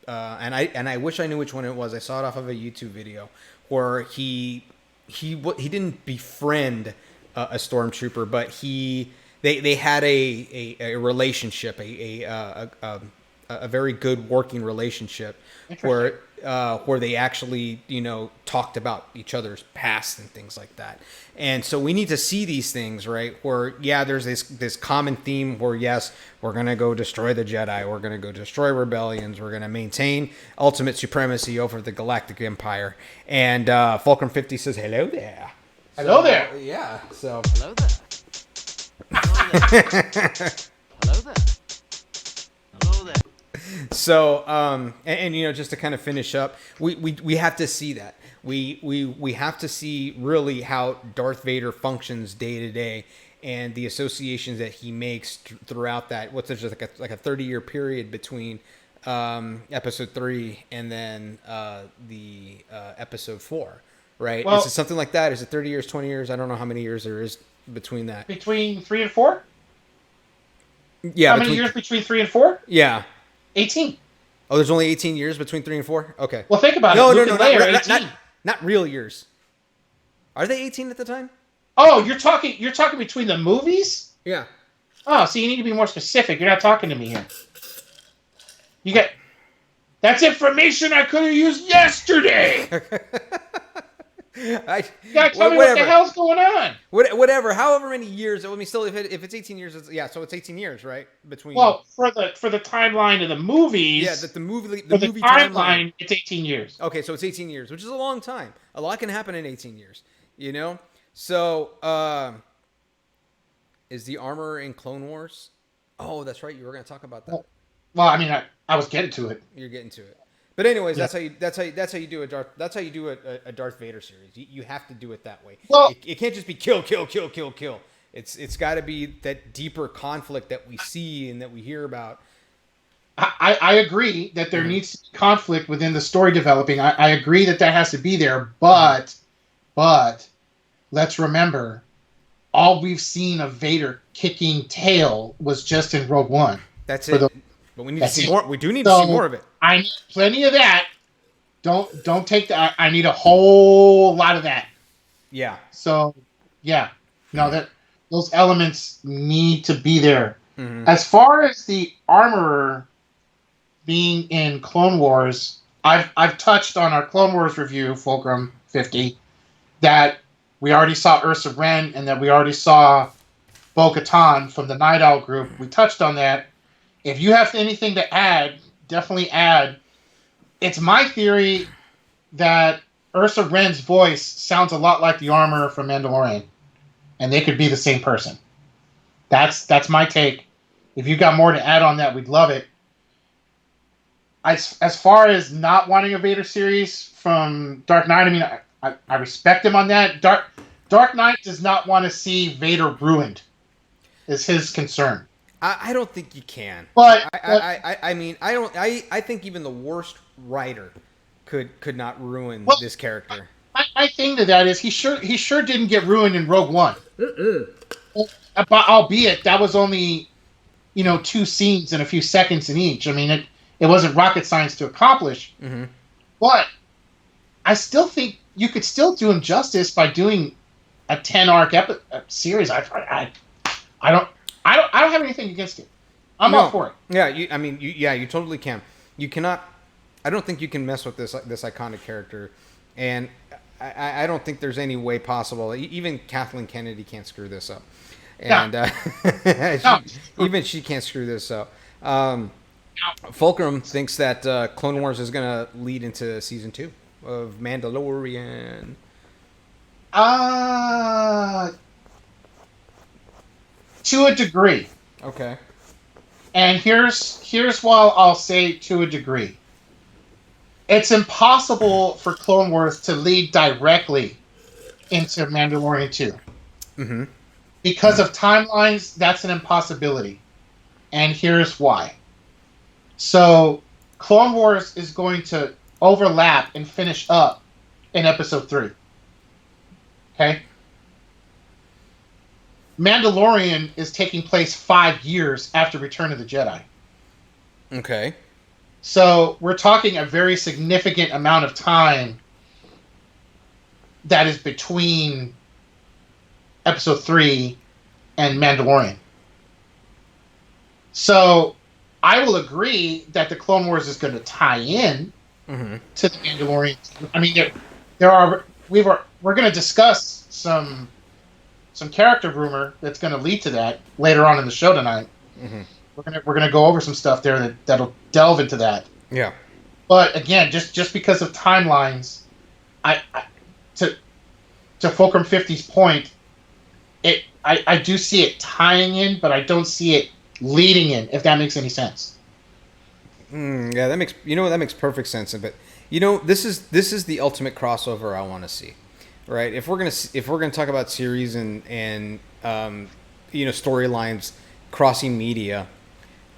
and I wish I knew which one it was. I saw it off of a YouTube video where he didn't befriend a stormtrooper, but they had a relationship, a very good working relationship where they actually talked about each other's past and things like that. And so we need to see these things, right? Where there's this common theme where yes, we're gonna go destroy the Jedi, we're gonna go destroy rebellions, we're gonna maintain ultimate supremacy over the Galactic Empire. And Fulcrum 50 says hello there. Hello there. Yeah. So hello there. Hello there. Hello there. Hello there. So, and just to kind of finish up, we have to see that. We have to see really how Darth Vader functions day to day and the associations that he makes throughout that. What's there's like a 30-year period between episode 3 and then the episode 4, right? Well, is it something like that? Is it 30 years, 20 years? I don't know how many years there is between that. Between 3 and 4? Yeah. How many years between 3 and 4? Yeah. 18. Oh, there's only 18 years between 3 and 4? Okay. Well, think about it. No, not real years. Are they 18 at the time? Oh, you're talking between the movies? Yeah. Oh, so you need to be more specific. You're not talking to me here. That's information I could have used yesterday. Tell me what the hell's going on. Whatever, however many years. I mean, still, if it's 18 years, so it's 18 years, right? Between. Well, for the timeline of the movies. Yeah, the movie timeline, it's 18 years. Okay, so it's 18 years, which is a long time. A lot can happen in 18 years, So, is the armor in Clone Wars? Oh, that's right. You were going to talk about that. Well, I mean, I was getting to it. You're getting to it. But anyways, that's how you do a Darth Vader series. You have to do it that way. Well, it can't just be kill. It's got to be that deeper conflict that we see and that we hear about. I agree that there needs to be conflict within the story developing. I agree that has to be there, but let's remember, all we've seen of Vader kicking tail was just in Rogue One. That's it. But we need to see more. We do need to see more of it. I need plenty of that. Don't take that. I need a whole lot of that. Yeah. So, yeah. No, those elements need to be there. Mm-hmm. As far as the armorer being in Clone Wars, I've touched on our Clone Wars review, Fulcrum 50, that we already saw Ursa Wren and that we already saw Bo-Katan from the Night Owl group. We touched on that. If you have anything to add, definitely add. It's my theory that Ursa Wren's voice sounds a lot like the armor from Mandalorian, and they could be the same person. That's my take. If you got more to add on that, we'd love it. As far as not wanting a Vader series from Dark Knight, I mean, I respect him on that. Dark Knight does not want to see Vader ruined, is his concern. I don't think you can. But I think even the worst writer could not ruin this character. My thing to that is he sure didn't get ruined in Rogue One. Albeit that was only 2 scenes and a few seconds in each. I mean it wasn't rocket science to accomplish. Mm-hmm. But I still think you could still do him justice by doing a 10 arc series. I don't have anything against it. I'm all for it. Yeah, you totally can. You cannot. I don't think you can mess with this iconic character, and I don't think there's any way possible. Even Kathleen Kennedy can't screw this up, and even she can't screw this up. Fulcrum thinks that Clone Wars is going to lead into season 2 of Mandalorian. To a degree. Okay. And here's why I'll say to a degree. It's impossible for Clone Wars to lead directly into Mandalorian 2. Mm-hmm. Because of timelines, that's an impossibility. And here's why. So, Clone Wars is going to overlap and finish up in Episode 3. Okay? Mandalorian is taking place 5 years after Return of the Jedi. Okay. So we're talking a very significant amount of time that is between Episode 3 and Mandalorian. So I will agree that the Clone Wars is going to tie in to the Mandalorian. I mean, we're going to discuss some character rumor that's going to lead to that later on in the show tonight. Mm-hmm. We're gonna go over some stuff there that'll delve into that. Yeah. But again, just because of timelines, to Fulcrum 50's point, I do see it tying in, but I don't see it leading in. If that makes any sense. Yeah, that makes perfect sense. But this is the ultimate crossover I want to see, right? If we're gonna talk about series and storylines crossing media.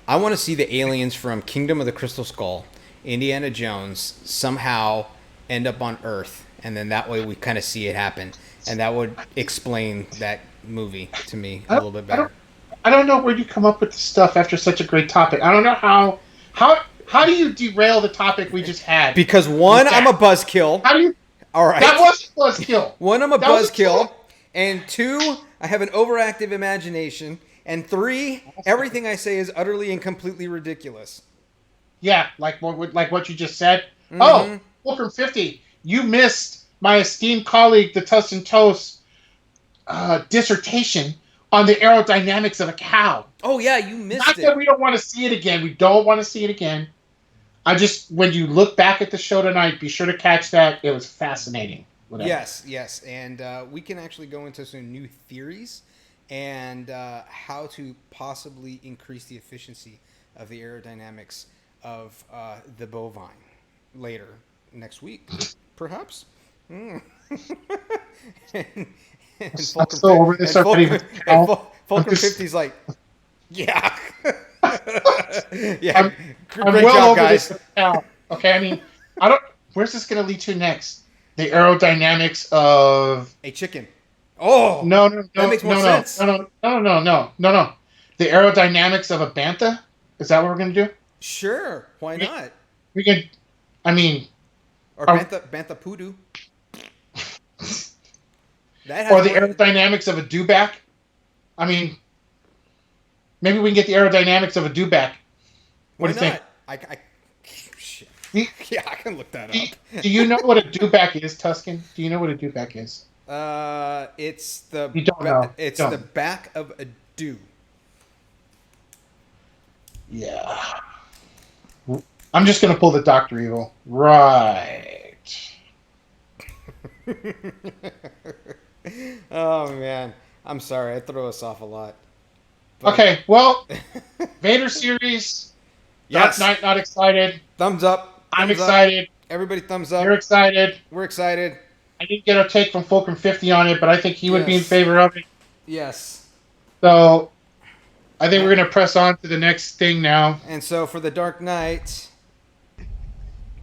I want to see the aliens from Kingdom of the Crystal Skull, Indiana Jones, somehow end up on Earth, and then that way we kind of see it happen, and that would explain that movie to me a little bit better. I don't know where you come up with this stuff after such a great topic. I don't know how do you derail the topic we just had? Because one, I'm a buzzkill. How do you? All right. That was a buzzkill. One, I'm a buzzkill, and two, I have an overactive imagination. And 3, everything I say is utterly and completely ridiculous. Yeah, like what you just said. Mm-hmm. Oh, Fulcrum 50, you missed my esteemed colleague, the Tussin Toast, dissertation on the aerodynamics of a cow. Oh, yeah, you missed Not it. that we don't want to see it again. We don't want to see it again. When you look back at the show tonight, be sure to catch that. It was fascinating. Whatever. Yes. And we can actually go into some new theories and how to possibly increase the efficiency of the aerodynamics of the bovine later next week, perhaps. And Fulcrum 50's like, yeah. Yeah. I'm Great well job, over guys. this now. Okay, I mean, where's this going to lead to next? The aerodynamics of a chicken. Oh no! That makes more sense. No! The aerodynamics of a bantha. Is that what we're gonna do? Sure. Why not? We can. I mean, or bantha poodoo. Or the aerodynamics of a dewback. I mean, maybe we can get the aerodynamics of a dewback. What do you think? Shit. Yeah, I can look that up. Do you know what a dewback is, Tuscan? Do you know what a dewback is? It's the you don't know. It's the back of a dew. Yeah. I'm just gonna pull the Dr. Evil. Right. Oh man, I'm sorry. I throw us off a lot. But... Okay, well, Vader series. Yes. Not excited. Thumbs up. I'm excited. Everybody, thumbs up. You're excited. We're excited. I didn't get a take from Fulcrum 50 on it, but I think he would be in favor of it. Yes. So, I think we're going to press on to the next thing now. And so, for the Dark Knight...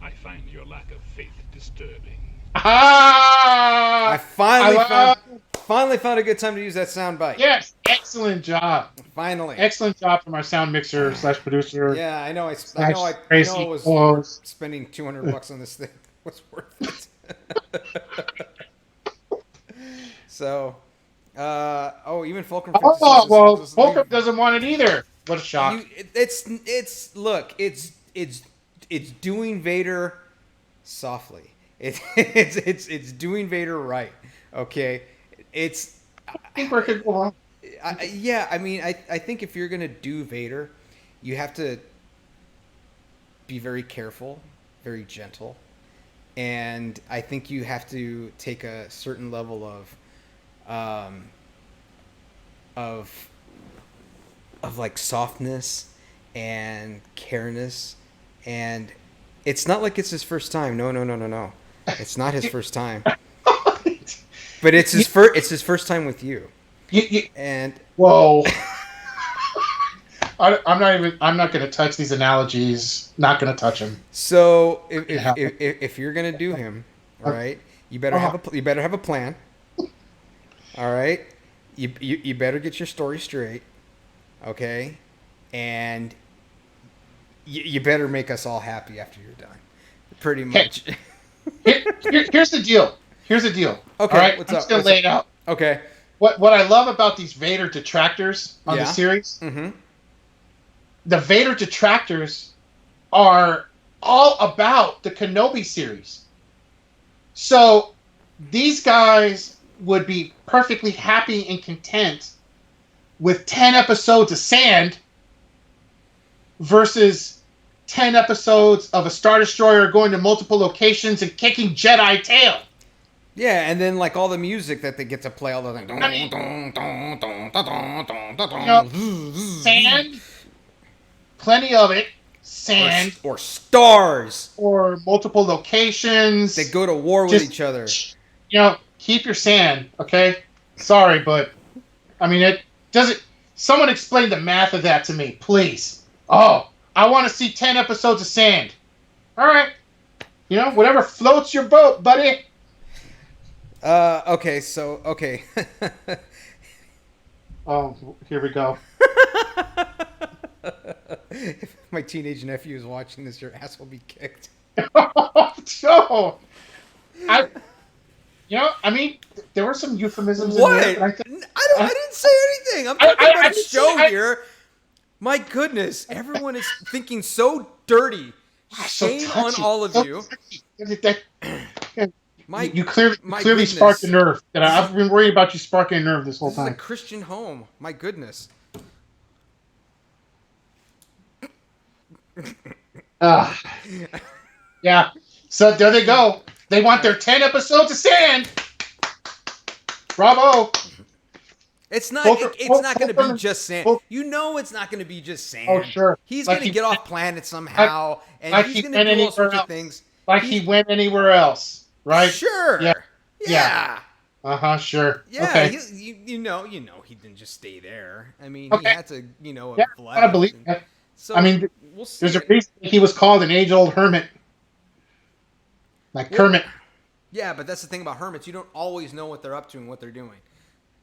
I find your lack of faith disturbing. I finally found a good time to use that sound bite. Yes, excellent job. Finally. Excellent job from our sound mixer / producer. Yeah, I know I was spending $200 on this thing. What's worth it? So, Even Fulcrum. Oh, well, Fulcrum doesn't want it either. What a shock. It's doing Vader softly. It's doing Vader right. Okay, I think we could go on. I think if you're gonna do Vader, you have to be very careful, very gentle, and I think you have to take a certain level of like softness and careness, and it's not like it's his first time. No. It's not his first time. But it's his first. It's his first time with you. And whoa. I'm not going to touch these analogies. Not going to touch them. So if you're going to do him, all right, you better have a plan. All right, you better get your story straight, okay, and you better make us all happy after you're done. Pretty much. Here's the deal. Okay, all right? What's I'm up? just going to lay it out. Okay. What I love about these Vader detractors on the series, the Vader detractors are all about the Kenobi series. So these guys would be perfectly happy and content with 10 episodes of sand versus 10 episodes of a Star Destroyer going to multiple locations and kicking Jedi tail. Yeah, and then like all the music that they get to play all the time. Sand, plenty of it. Sand or stars or multiple locations. They go to war with each other. Keep your sand, okay? Sorry, but I mean it doesn't. Someone explain the math of that to me, please. Oh, I want to see 10 episodes of sand. All right, whatever floats your boat, buddy. Okay. Oh, here we go. If my teenage nephew is watching this, your ass will be kicked. No. There were some euphemisms in there. I didn't say anything. I'm talking about a show here. My goodness, everyone is thinking so dirty. Shame on all of you. You clearly sparked a nerve. I've been worried about you sparking a nerve this whole time. This is a Christian home. My goodness. Yeah. So there they go. They want their 10 episodes of sand. Bravo. It's not going to be just sand. It's not going to be just sand. Oh, sure. He's going to get off planet somehow, and he's going to do all sorts of things. He went anywhere else, right? Sure. Yeah. Sure. Yeah. Okay. He didn't just stay there. I mean, okay. He had to, I believe that. So we'll see. There's a reason he was called an age-old hermit. Like Kermit. Yeah, but that's the thing about hermits. You don't always know what they're up to and what they're doing.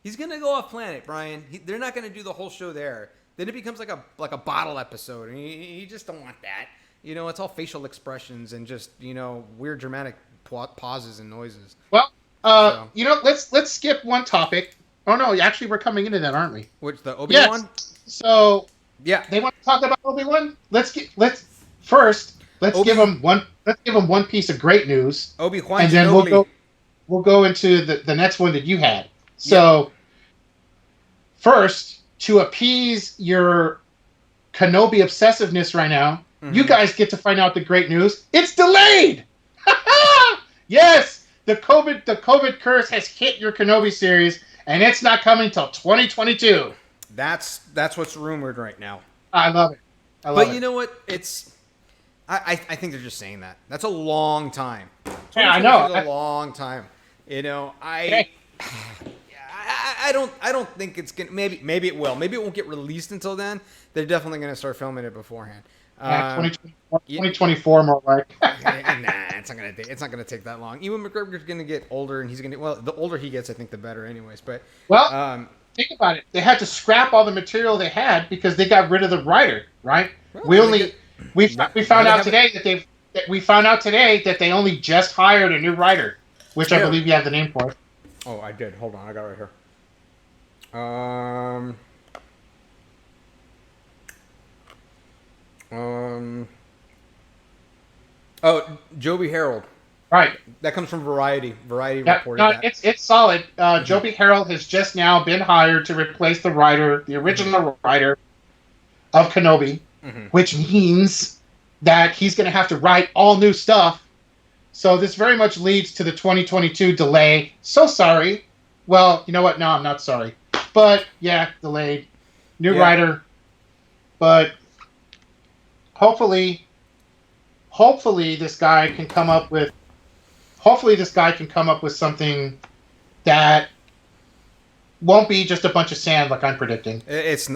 He's going to go off planet, Brian. They're not going to do the whole show there. Then it becomes like a bottle episode, and you just don't want that. It's all facial expressions and just, weird dramatic pauses and noises. Well, let's skip one topic. Oh no, actually we're coming into that, aren't we? Which, the Obi-Wan? Yes. So yeah, they want to talk about Obi-Wan. Let's give him one piece of great news. Obi-Wan, and then we'll go into the next one that you had. So first, to appease your Kenobi obsessiveness right now, you guys get to find out the great news. It's delayed. Yes, the COVID curse has hit your Kenobi series, and it's not coming till 2022. That's what's rumored right now. I love it. But you know what? I think they're just saying that. That's a long time. Yeah, I know. A long time. I don't think it's gonna. Maybe it will. Maybe it won't get released until then. They're definitely gonna start filming it beforehand. 2024 more like. It's not gonna take that long. Ewan McGregor's gonna get older, and the older he gets, I think the better, anyways. But think about it. They had to scrap all the material they had because they got rid of the writer, right? Well, we found out today that they only just hired a new writer, which I believe you have the name for. Oh, I did. Hold on, I got it right here. Um. Um. Oh, Joby Harold. Right. That comes from Variety. Variety Yeah, reported no, that. it's solid. Joby Harold has just now been hired to replace the writer, the original writer of Kenobi, Mm-hmm. which means that he's going to have to write all new stuff. So this very much leads to the 2022 delay. So sorry. Well, you know what? No, I'm not sorry. But yeah, delayed. New writer. But hopefully this guy can come up with something that won't be just a bunch of sand like I'm predicting.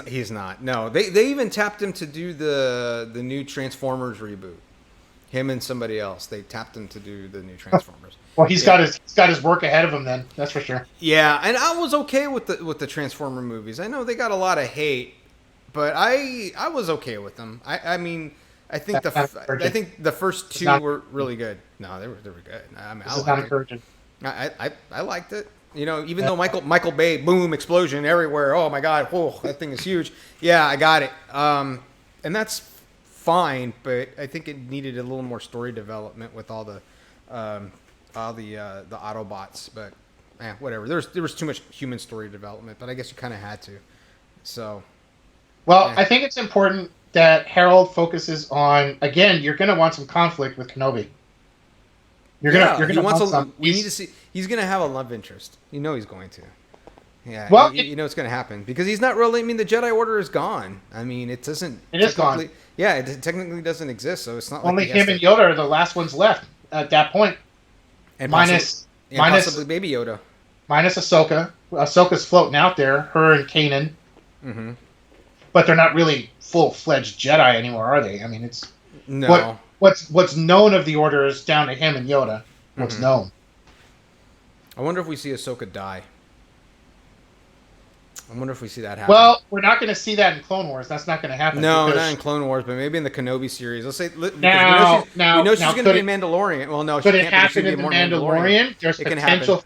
He's not. No, they even tapped him to do the new Transformers reboot. Him and somebody else. They tapped him to do the new Transformers. Well, he's got his work ahead of him then. That's for sure. Yeah, and I was okay with the Transformer movies. I know they got a lot of hate, but I was okay with them. I mean, I think the first two were really good. No, they were good. I mean, this is not encouraging. I liked it. You know, even though Michael Bay, boom, explosion everywhere. Oh my God, whoa, that thing is huge. Yeah, I got it. And that's fine, but I think it needed a little more story development with all the Autobots. But whatever. There was too much human story development, but I guess you kind of had to. So. Well, I think it's important that Harold focuses on, again, you're going to want some conflict with Kenobi. You're gonna want some. We need to see. He's gonna have a love interest. You know he's going to. Yeah. Well, you know it's gonna happen because he's not really. I mean, the Jedi Order is gone. I mean, it doesn't. It is gone. Yeah, it technically doesn't exist. So it's not only like him and Yoda are the last ones left at that point. And minus possibly Baby Yoda. Minus Ahsoka. Ahsoka's floating out there. Her and Kanan. Mm-hmm. But they're not really full-fledged Jedi anymore, are they? I mean, it's no. What's known of the Order is down to him and Yoda. What's known. I wonder if we see Ahsoka die. I wonder if we see that happen. Well, we're not going to see that in Clone Wars. That's not going to happen. No, not in Clone Wars, but maybe in the Kenobi series. Let's say now we know she's going to be a Mandalorian. Well, no, could it happen in the Mandalorian? There's potential.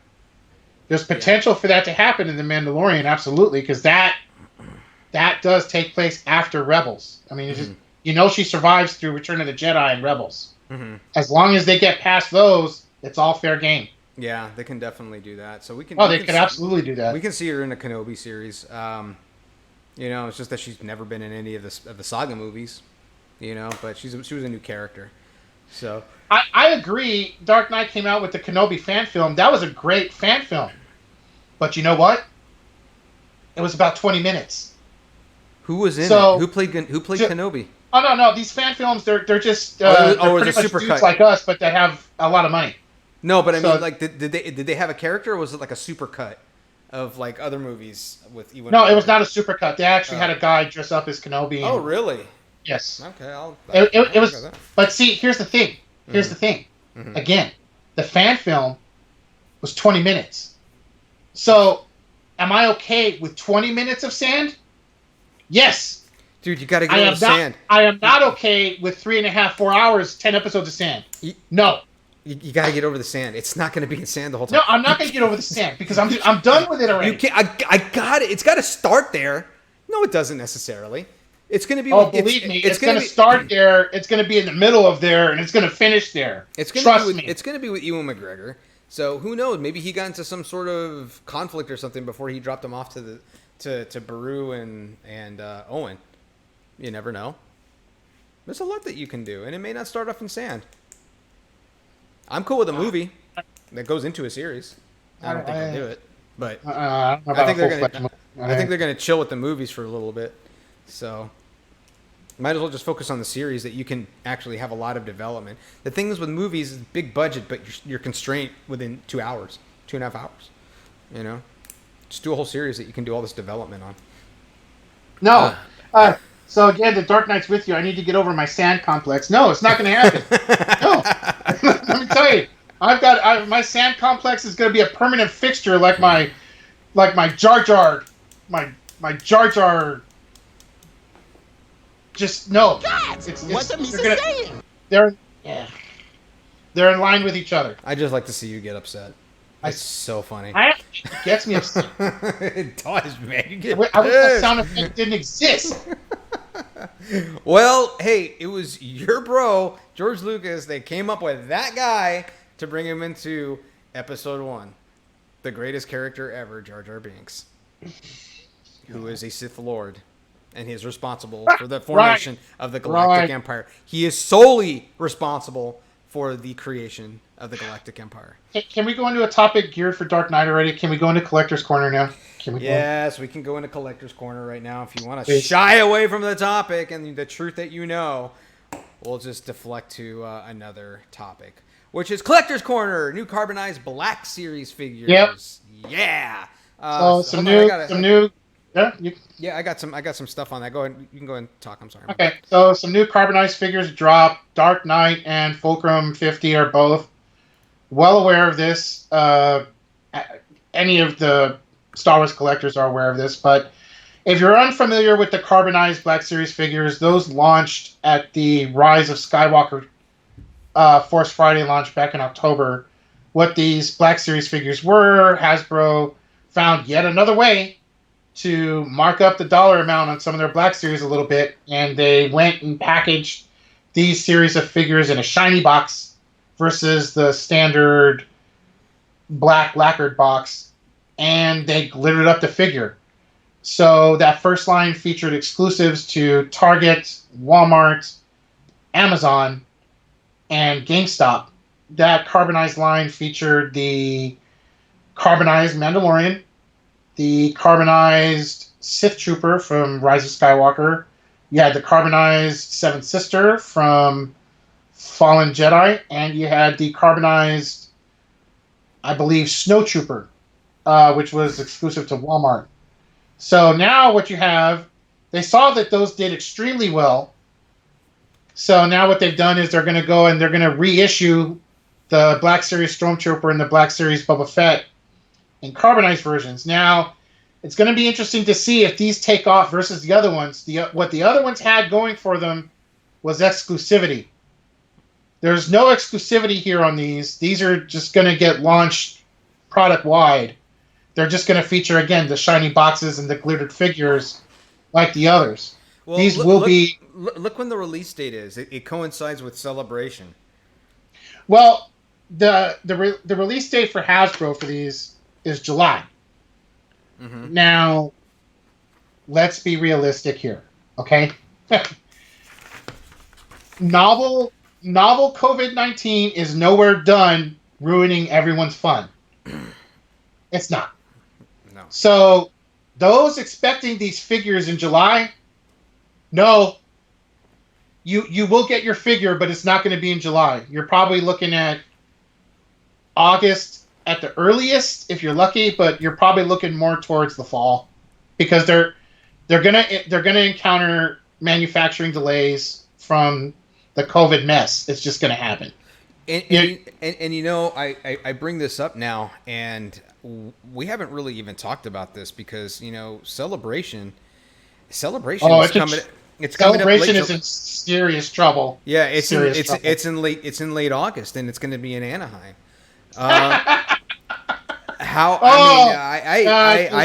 There's potential for that to happen in the Mandalorian, absolutely, because that does take place after Rebels. I mean, she survives through Return of the Jedi and Rebels. Mm-hmm. As long as they get past those, it's all fair game. Yeah, they can definitely do that. So we can. Oh, they could absolutely do that. We can see her in the Kenobi series. It's just that she's never been in any of the saga movies. But she was a new character. So I agree. Dark Knight came out with the Kenobi fan film. That was a great fan film. But you know what? It was about 20 minutes. Who was in it? Who played Kenobi? Oh no! These fan films, they're just they're pretty much super dudes cut like us, but that have a lot of money. No, but I mean, like, did they have a character, or was it like a super cut of like other movies with Ewan? No, it was not a super cut. They actually had a guy dress up as Kenobi. Oh, really? Yes. Okay, it was. But see, here's the thing. Mm-hmm. Again, the fan film was 20 minutes. So, am I okay with 20 minutes of sand? Yes. Dude, you got to get over the sand. I am not okay with 3.5, 4 hours, 10 episodes of sand. No. You got to get over the sand. It's not going to be in sand the whole time. No, I'm not going to get over the sand because I'm done with it already. You can't. I got it. It's got to start there. No, it doesn't necessarily. It's going to be. Oh, believe me, it's going to start there. It's going to be in the middle of there, and it's going to finish there. Trust me. It's going to be with Ewan McGregor. So who knows? Maybe he got into some sort of conflict or something before he dropped him off to Beru and Owen. You never know. There's a lot that you can do, and it may not start off in sand. I'm cool with a movie that goes into a series. I don't think I'll do it, but I think they're gonna chill with the movies for a little bit. So might as well just focus on the series that you can actually have a lot of development. The thing is with movies, is big budget, but you're constrained within 2 hours, 2.5 hours. Just do a whole series that you can do all this development on. No. So again, the Dark Knight's with you. I need to get over my sand complex. No, it's not going to happen. No. Let me tell you, my sand complex is going to be a permanent fixture, like my Jar Jar, my Jar Jar. Just no. What's a Misa saying? They're in line with each other. I just like to see you get upset. It's so funny. It gets me upset. It does, man. You get I wish that pissed. sound effect didn't exist. Well, hey, it was your bro, George Lucas. They came up with that guy to bring him into episode 1. The greatest character ever, Jar Jar Binks, who is a Sith Lord, and he is responsible for the formation of the Galactic Empire. He is solely responsible for the creation of the Galactic Empire. Can we go into a topic geared for Dark Knight already? Can we go into Collector's Corner now? Yes, we can go into Collector's Corner right now. If you want to shy away from the topic and the truth that you know, we'll just deflect to another topic, which is Collector's Corner, new carbonized Black Series figures. Yep. Yeah. Some new. Yeah, I got some stuff on that. Go ahead. You can go ahead and talk. I'm sorry. Okay, so some new carbonized figures dropped. Dark Knight and Fulcrum 50 are both well aware of this. Any of the Star Wars collectors are aware of this, but if you're unfamiliar with the carbonized Black Series figures, those launched at the Rise of Skywalker Force Friday launch back in October. What these Black Series figures were, Hasbro found yet another way to mark up the dollar amount on some of their Black Series a little bit, and they went and packaged these series of figures in a shiny box versus the standard black lacquered box, and they glittered up the figure. So that first line featured exclusives to Target, Walmart, Amazon, and GameStop. That carbonized line featured the carbonized Mandalorian, the carbonized Sith Trooper from Rise of Skywalker. You had the carbonized Seventh Sister from Fallen Jedi, and you had the carbonized, I believe, Snow Trooper, which was exclusive to Walmart. So now what you have, they saw that those did extremely well. So now what they've done is they're going to go and they're going to reissue the Black Series Stormtrooper and the Black Series Boba Fett in carbonized versions. Now, it's going to be interesting to see if these take off versus the other ones. What the other ones had going for them was exclusivity. There's no exclusivity here on these. These are just going to get launched product-wide. They're just going to feature, again, the shiny boxes and the glittered figures like the others. Well, these will be... Look when the release date is. It coincides with Celebration. Well, the release date for Hasbro for these is July. Mm-hmm. Now, let's be realistic here, okay? Novel COVID-19 is nowhere done ruining everyone's fun. It's not. No. So, those expecting these figures in July, no. You will get your figure, but it's not going to be in July. You're probably looking at August at the earliest, if you're lucky, but you're probably looking more towards the fall, because they're gonna encounter manufacturing delays from the COVID mess. It's just gonna happen. And you know, I bring this up now, and we haven't really even talked about this because, you know, Celebration is coming. It's Celebration is in serious trouble. Yeah, it's in late August, and it's going to be in Anaheim. I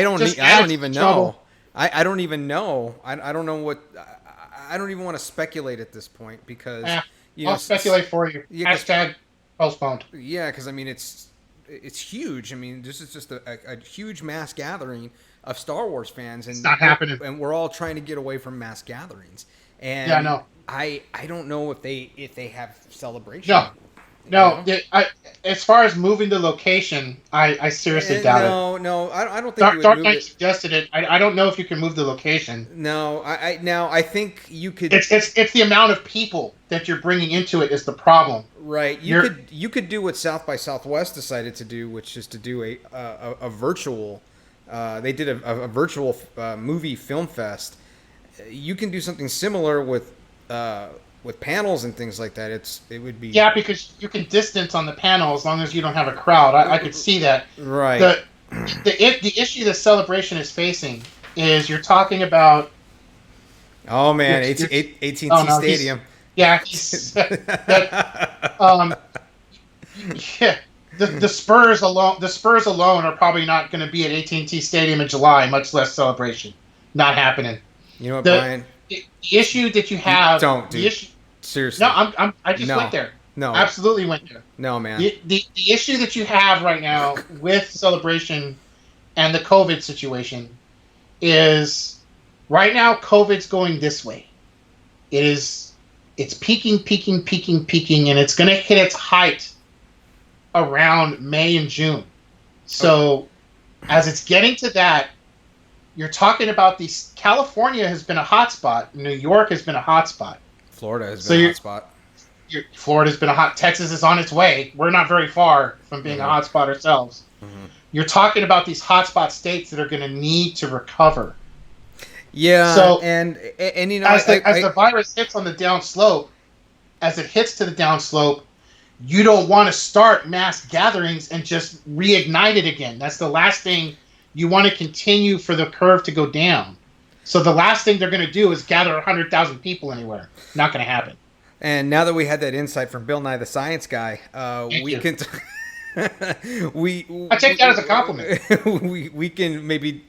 don't even know. I don't even know. I don't know what. I don't even want to speculate at this point because I'll speculate for you. Yeah, hashtag postponed. Yeah, because I mean it's huge. I mean, this is just a huge mass gathering of Star Wars fans, and it's not happening. And we're all trying to get away from mass gatherings. And yeah, I know. I don't know if they have Celebration. No. As far as moving the location, I seriously doubt it. No, I don't think Dark Knight suggested it. I don't know if you can move the location. No, I think you could. It's the amount of people that you're bringing into it is the problem. Right. You could do what South by Southwest decided to do, which is to do a virtual. They did a virtual movie film fest. You can do something similar with panels and things like that. It would be because you can distance on the panel as long as you don't have a crowd. I could see that. Right. The issue that Celebration is facing is you're talking about. Oh man, AT&T Stadium. Yeah. the Spurs alone are probably not going to be at AT&T Stadium in July, much less Celebration. Not happening. You know what, The, Brian? the issue that you have. Don't, the dude. issue. Seriously. No, I just No. went there. No. Absolutely went there. No, man. The issue that you have right now with Celebration and the COVID situation is right now COVID's going this way. It's peaking, and it's going to hit its height around May and June. So as it's getting to that, you're talking about these. California has been a hot spot. New York has been a hot spot. Florida has been a hot spot. Florida's been a hot. Texas is on its way. We're not very far from being a hot spot ourselves. Mm-hmm. You're talking about these hotspot states that are going to need to recover. Yeah. So and you know, as the virus hits on the down slope, as it hits to the down slope, you don't want to start mass gatherings and just reignite it again. That's the last thing you want to continue for the curve to go down. So the last thing they're going to do is gather 100,000 people anywhere. Not going to happen. And now that we had that insight from Bill Nye the Science Guy, we can I take that as a compliment. we can maybe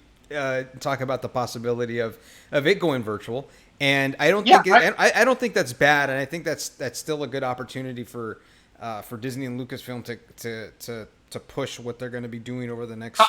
talk about the possibility of it going virtual, and I don't think I don't think that's bad, and I think that's still a good opportunity for Disney and Lucasfilm to push what they're going to be doing over the next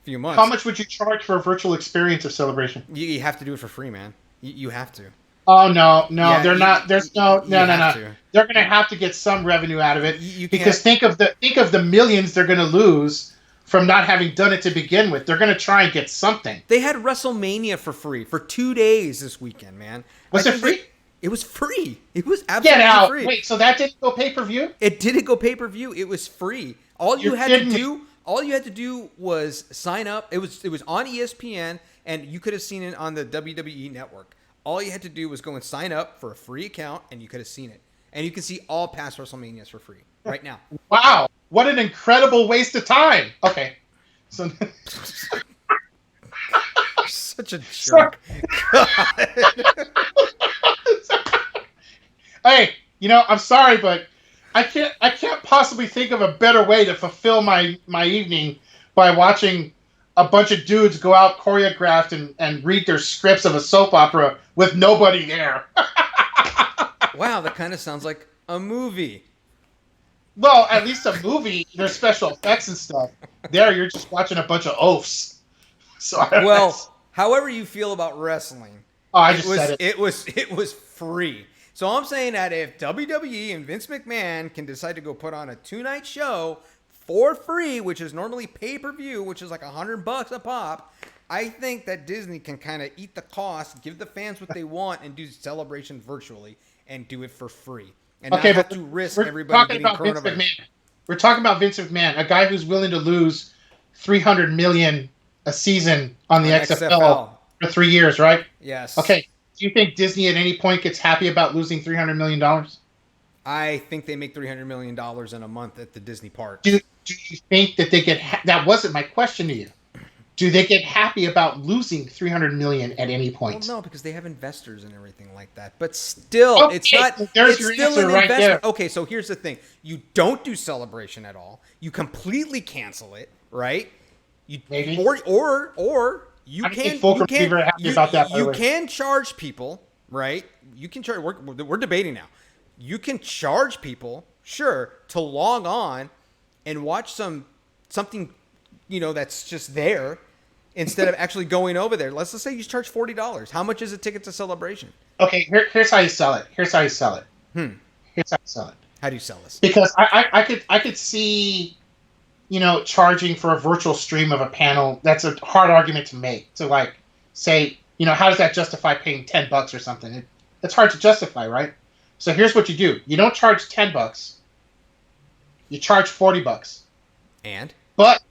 few months. How much would you charge for a virtual experience of Celebration? You have to do it for free, man. You have to. Oh no, Yeah, they're not. There's no. They're going to have to get some revenue out of it because think of the millions they're going to lose from not having done it to begin with. They're going to try and get something. They had WrestleMania for free for 2 days this weekend, man. Was it free? It was free. It was absolutely free. Wait, so that didn't go pay-per-view? It didn't go pay-per-view. It was free. All you had to do was sign up. It was on ESPN, and you could have seen it on the WWE Network. All you had to do was go and sign up for a free account, and you could have seen it. And you can see all past WrestleManias for free right now. Wow. What an incredible waste of time. Okay. So such a jerk. Hey, I'm sorry, but I can't possibly think of a better way to fulfill my evening by watching a bunch of dudes go out choreographed and read their scripts of a soap opera with nobody there. Wow, that kind of sounds like a movie. Well, at least a movie, there's special effects and stuff. There, you're just watching a bunch of oafs. So however you feel about wrestling, said it. It was free. So I'm saying that if WWE and Vince McMahon can decide to go put on a 2-night show for free, which is normally pay-per-view, which is like $100 a pop, I think that Disney can kind of eat the cost, give the fans what they want, and do Celebration virtually and do it for free. And not have to risk everybody getting coronavirus. We're talking about Vince McMahon, a guy who's willing to lose $300 million a season on the XFL for 3 years, right? Yes. Okay. Do you think Disney at any point gets happy about losing $300 million? I think they make $300 million in a month at the Disney park. Do you think that they get? That wasn't my question to you. Do they get happy about losing $300 million at any point? Well, no, because they have investors and everything like that. But still, okay, it's not. There's it's your still answer an right investment. there. Okay, so here's the thing: you don't do Celebration at all. You completely cancel it, right? Maybe. Or you can charge people, right? You can charge. We're debating now. You can charge people, sure, to log on and watch something, that's just there. Instead of actually going over there, let's just say you charge $40. How much is a ticket to Celebration? Okay, here's how you sell it. Here's how you sell it. How do you sell this? Because I could see, charging for a virtual stream of a panel. That's a hard argument to make. To say, how does that justify paying $10 or something? It's hard to justify, right? So here's what you do: you don't charge $10. You charge $40. And but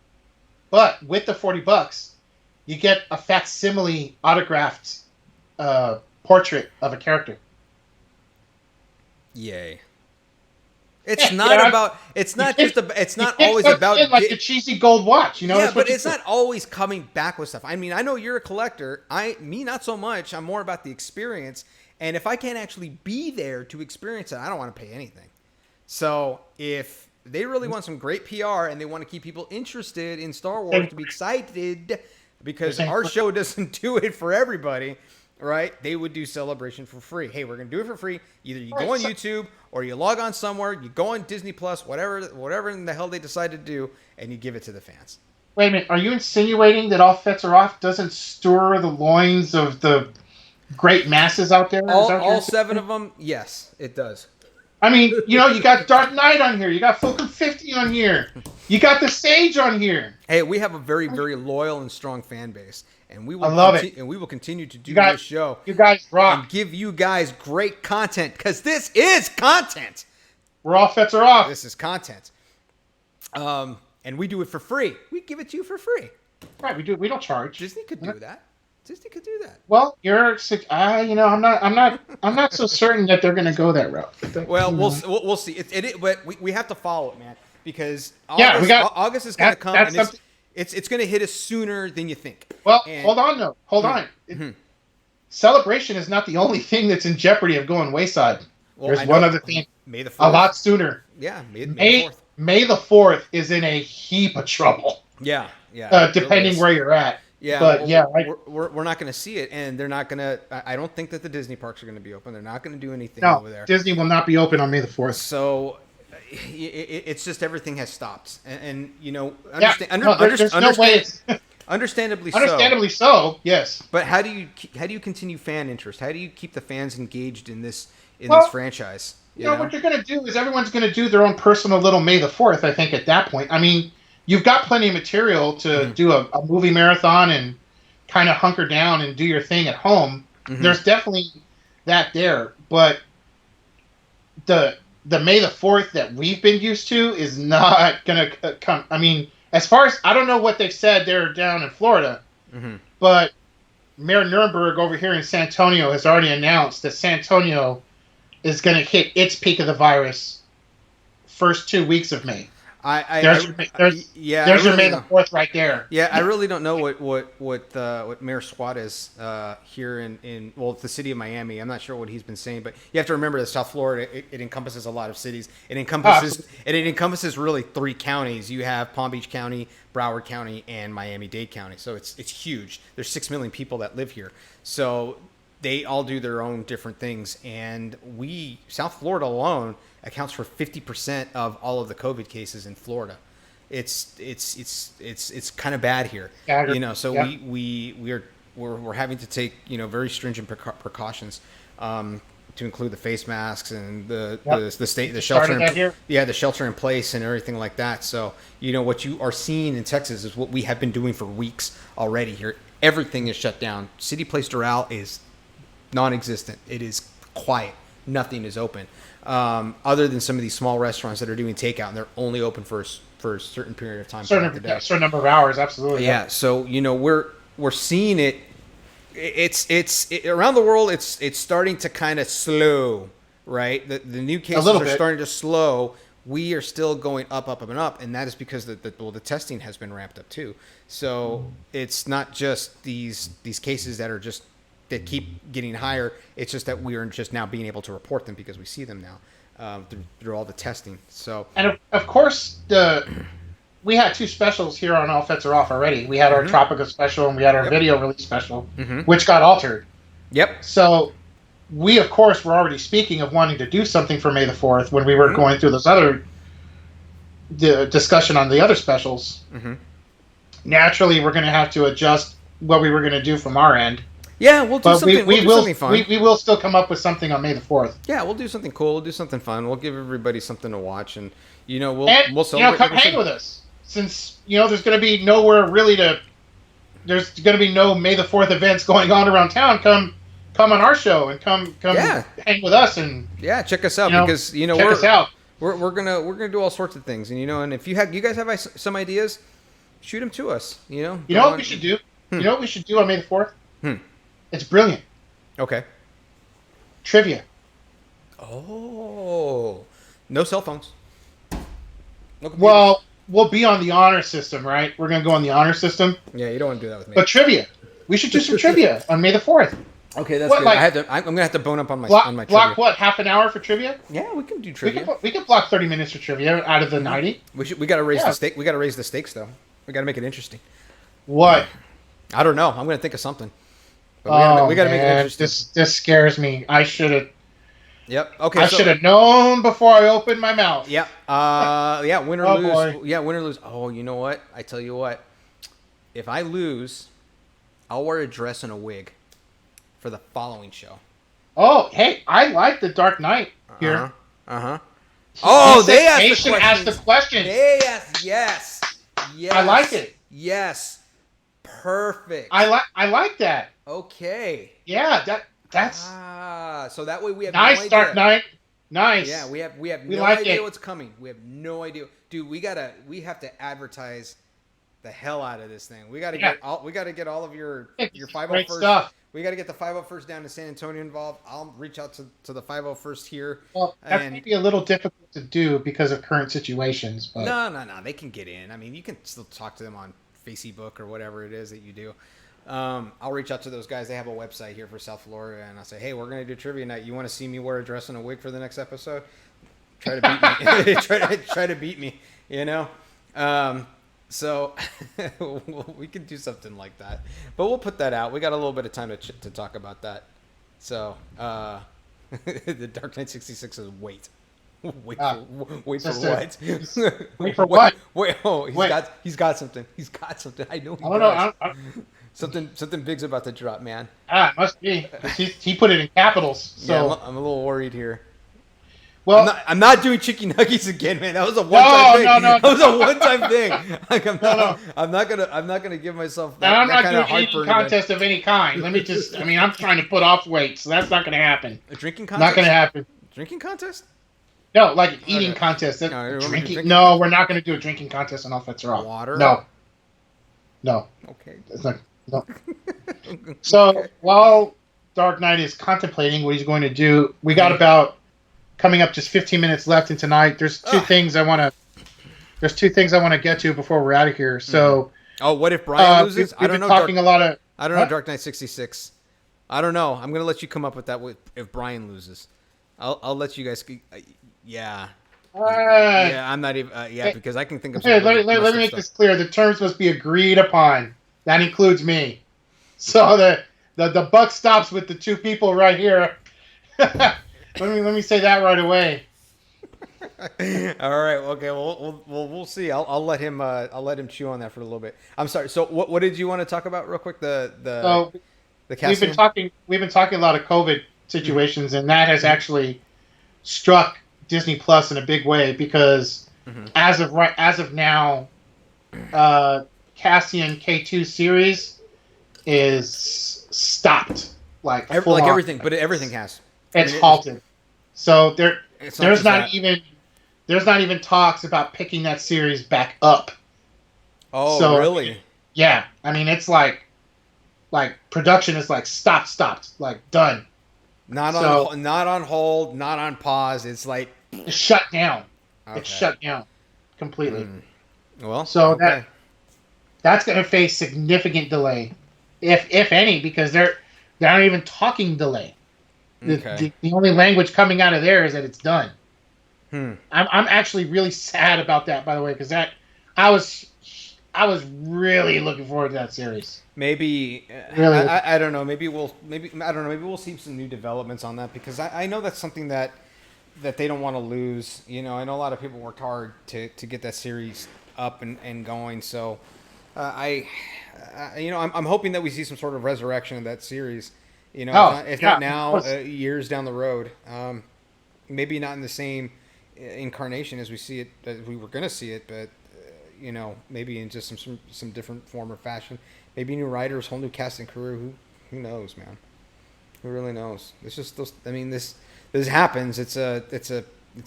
with the $40. You get a facsimile autographed portrait of a character. Yay! It's not about. It's not just. It's not always about like a cheesy gold watch. Yeah, but it's not always coming back with stuff. I mean, I know you're a collector. Me, not so much. I'm more about the experience. And if I can't actually be there to experience it, I don't want to pay anything. So if They really want some great PR, and they want to keep people interested in Star Wars to be excited, because our show doesn't do it for everybody, right? They would do Celebration for free. Hey, we're going to do it for free. Either you go on YouTube or you log on somewhere, you go on Disney Plus, whatever in the hell they decide to do, and you give it to the fans. Wait a minute. Are you insinuating that All Fetts Are Off doesn't stir the loins of the great masses out there? All 7 of them, yes, it does. I mean, you got Dark Knight on here. You got Fulcrum 50 on here. You got the Sage on here. Hey, we have a very, very loyal and strong fan base, and we will and we will continue to do this show. You guys rock. And give you guys great content, because this is content. We're All Fetts Are Off. This is content. And we do it for free. We give it to you for free. Right, we do. We don't charge. Disney could do that. Disney could do that. Well, I'm not so certain that they're going to go that route. Well, we'll see. But we have to follow it, man, because August is going to come, and it's going to hit us sooner than you think. Well, hold on. Celebration is not the only thing that's in jeopardy of going wayside. Well, there's one other thing. May the 4th. A lot sooner. Yeah, May the 4th. May the 4th is in a heap of trouble. Yeah. Depending where you're at. Yeah, but we're not going to see it, and they're not going to. I don't think that the Disney parks are going to be open. They're not going to do anything over there. Disney will not be open on May the 4th. So it's just everything has stopped, and understandably so. Understandably so, yes. But how do you continue fan interest? How do you keep the fans engaged in this franchise? You know what you're going to do is everyone's going to do their own personal little May the 4th. I think at that point, I mean. You've got plenty of material to do a movie marathon and kind of hunker down and do your thing at home. Mm-hmm. There's definitely that there, but the May the 4th that we've been used to is not going to come. I mean, as far as I don't know what they've said they're down in Florida, but Mayor Nuremberg over here in San Antonio has already announced that San Antonio is going to hit its peak of the virus first 2 weeks of May. There's your May the 4th right there. Yeah, I really don't know what Mayor Suarez here in the city of Miami. I'm not sure what he's been saying, but you have to remember that South Florida it encompasses a lot of cities. It encompasses really 3 counties. You have Palm Beach County, Broward County, and Miami-Dade County. So it's huge. There's 6 million people that live here. So they all do their own different things, and South Florida alone accounts for 50% of all of the COVID cases in Florida. It's kind of bad here, So we're having to take very stringent precautions to include the face masks and the shelter in place and everything like that. So what you are seeing in Texas is what we have been doing for weeks already here. Everything is shut down. City Place Doral is non-existent. It is quiet. Nothing is open, other than some of these small restaurants that are doing takeout, and they're only open for a certain period of time. Certain number of hours, absolutely. Yeah. So we're seeing it. It's around the world. It's starting to kind of slow, right? The new cases are starting to slow. We are still going up, and up, and that is because the testing has been ramped up too. So it's not just these cases that keep getting higher. It's just that we are just now being able to report them because we see them now through all the testing. So, and of course, we had 2 specials here on All Fetts Are Off already. We had our Tropica special and we had our video release special, which got altered. Yep. So we, of course, were already speaking of wanting to do something for May the 4th when we were going through the discussion on the other specials. Naturally, we're going to have to adjust what we were going to do from our end. Yeah, we'll do something. We'll do something fun. We will still come up with something on May the 4th. Yeah, we'll do something cool. We'll do something fun. We'll give everybody something to watch, and we'll celebrate. Come hang with us, since there's going to be nowhere really to. There's going to be no May the 4th events going on around town. Come on our show and come hang with us and check us out because check us out. We're gonna do all sorts of things, and if you guys have some ideas, shoot them to us. You know what we should do? You know what we should do on May the 4th? It's brilliant. Okay. Trivia. Oh. No cell phones. No computers. Well, we'll be on the honor system, right? We're going to go on the honor system. Yeah, you don't want to do that with me. But trivia. We should do some trivia on May the 4th. Okay, that's What, good. like- I'm gonna have to bone up on my Block, on my block trivia. what? Half an hour for trivia? Yeah, we can do We trivia. could block 30 minutes for trivia out of the 90. We gotta raise Yeah. the stake. We gotta raise the stakes though. We gotta make it interesting. What? I don't know. I'm gonna think of something. But we gotta make it man, interesting. this scares me. I should have. Yep. Okay. I so- should have known before I opened my mouth. Yep. Yeah. Win or Oh, lose. boy. Yeah. Win or lose. Oh, you know what? I tell you what. If I lose, I'll wear a dress and a wig for the following show. Oh, hey, I like the Dark Knight here. Oh, He they said asked the Nation asked the questions. questions. They asked. Yes. Yes. I like it. Yes. Perfect. I like that. Okay. Yeah, that's So that way we have nice. no idea. Dark Knight. Nice. Yeah, we have We no like idea it. what's coming. We have no idea, dude. We have to advertise the hell out of this thing. We gotta get all of your Great 501st stuff. We gotta get the 501st down to San Antonio involved. I'll reach out to the 501st here. Well, that And- may be a little difficult to do because of current situations, but No, they can get in. I mean, you can still talk to them on Facebook or whatever it is that you do. I'll reach out to those guys. They have a website here for South Florida, and I'll say, hey, we're going to do trivia night. You want to see me wear a dress and a wig for the next episode? Try to beat me. try to beat me, you know? So we can do something like that. But we'll put that out. We got a little bit of time to talk about that. So the Dark Knight 66 is wait. Wait for what? wait for what? Wait, oh, Wait. he's got something. He's got something. I know he I don't does. know. Something big's about to drop, man. It must be. He put it in capitals. So Yeah, I'm a little worried here. well, I'm not doing Chicky Nuggies again, man. That was a one-time thing. no. That was a one-time thing. Like, No. I'm not gonna give myself that, I'm that not kind doing of any heartburn again. contest of any kind. Let me just. I mean, I'm trying to put off weight, so that's not going to happen. A drinking contest? Not going to happen. Drinking contest? No, like an eating Okay. contest. No, you want me to Drinking? drink? No, we're not going to do a drinking contest on All Fetts Are Off. Water? No, Okay. it's not. No. So while Dark Knight is contemplating what he's going to do, we got about coming up just 15 minutes left in tonight. There's two things I want to get to before we're out of here. So Oh, what if Brian loses? we've been talking a lot of. I don't know What? Dark Knight 66. I don't know. I'm gonna let you come up with that if Brian loses. I'll let you guys. Yeah. Yeah, I'm not even. Yeah, because I can think of. Hey, some let really me messed up make stuff. this clear. The terms must be agreed upon. That includes me. So the buck stops with the two people right here. let me say that right away. All right. Okay. Well, we'll see. I'll let him chew on that for a little bit. I'm sorry. So what did you want to talk about real quick? The So casting. we've been talking a lot of COVID situations, and that has actually struck Disney Plus in a big way because as of now, Cassian K2 series is stopped. Like full on. everything, but everything has. It's I mean, halted. So It's there's just not that. even talks about picking that series back up. Oh, so- really? Yeah, I mean it's like production is like stopped, like done. Not So- on hold, not on pause. It's like It's shut down. okay. It's shut down completely. Well, So okay. that's going to face significant delay, if any, because they're not even talking delay. Okay. The only language coming out of there is that it's done. Hmm. I'm actually really sad about that, by the way, because I was really looking forward to that series. Maybe Really? I don't know. Maybe we'll see some new developments on that because I know that's something that they don't want to lose. You know, I know a lot of people worked hard to get that series up and going. So I'm hoping that we see some sort of resurrection of that series. You know, if not now, years down the road. Maybe not in the same incarnation as we see it, as we were going to see it, but maybe in just some different form or fashion. Maybe new writers, whole new cast and crew. Who knows, man? Who really knows? It's just those. I mean, this happens. It's a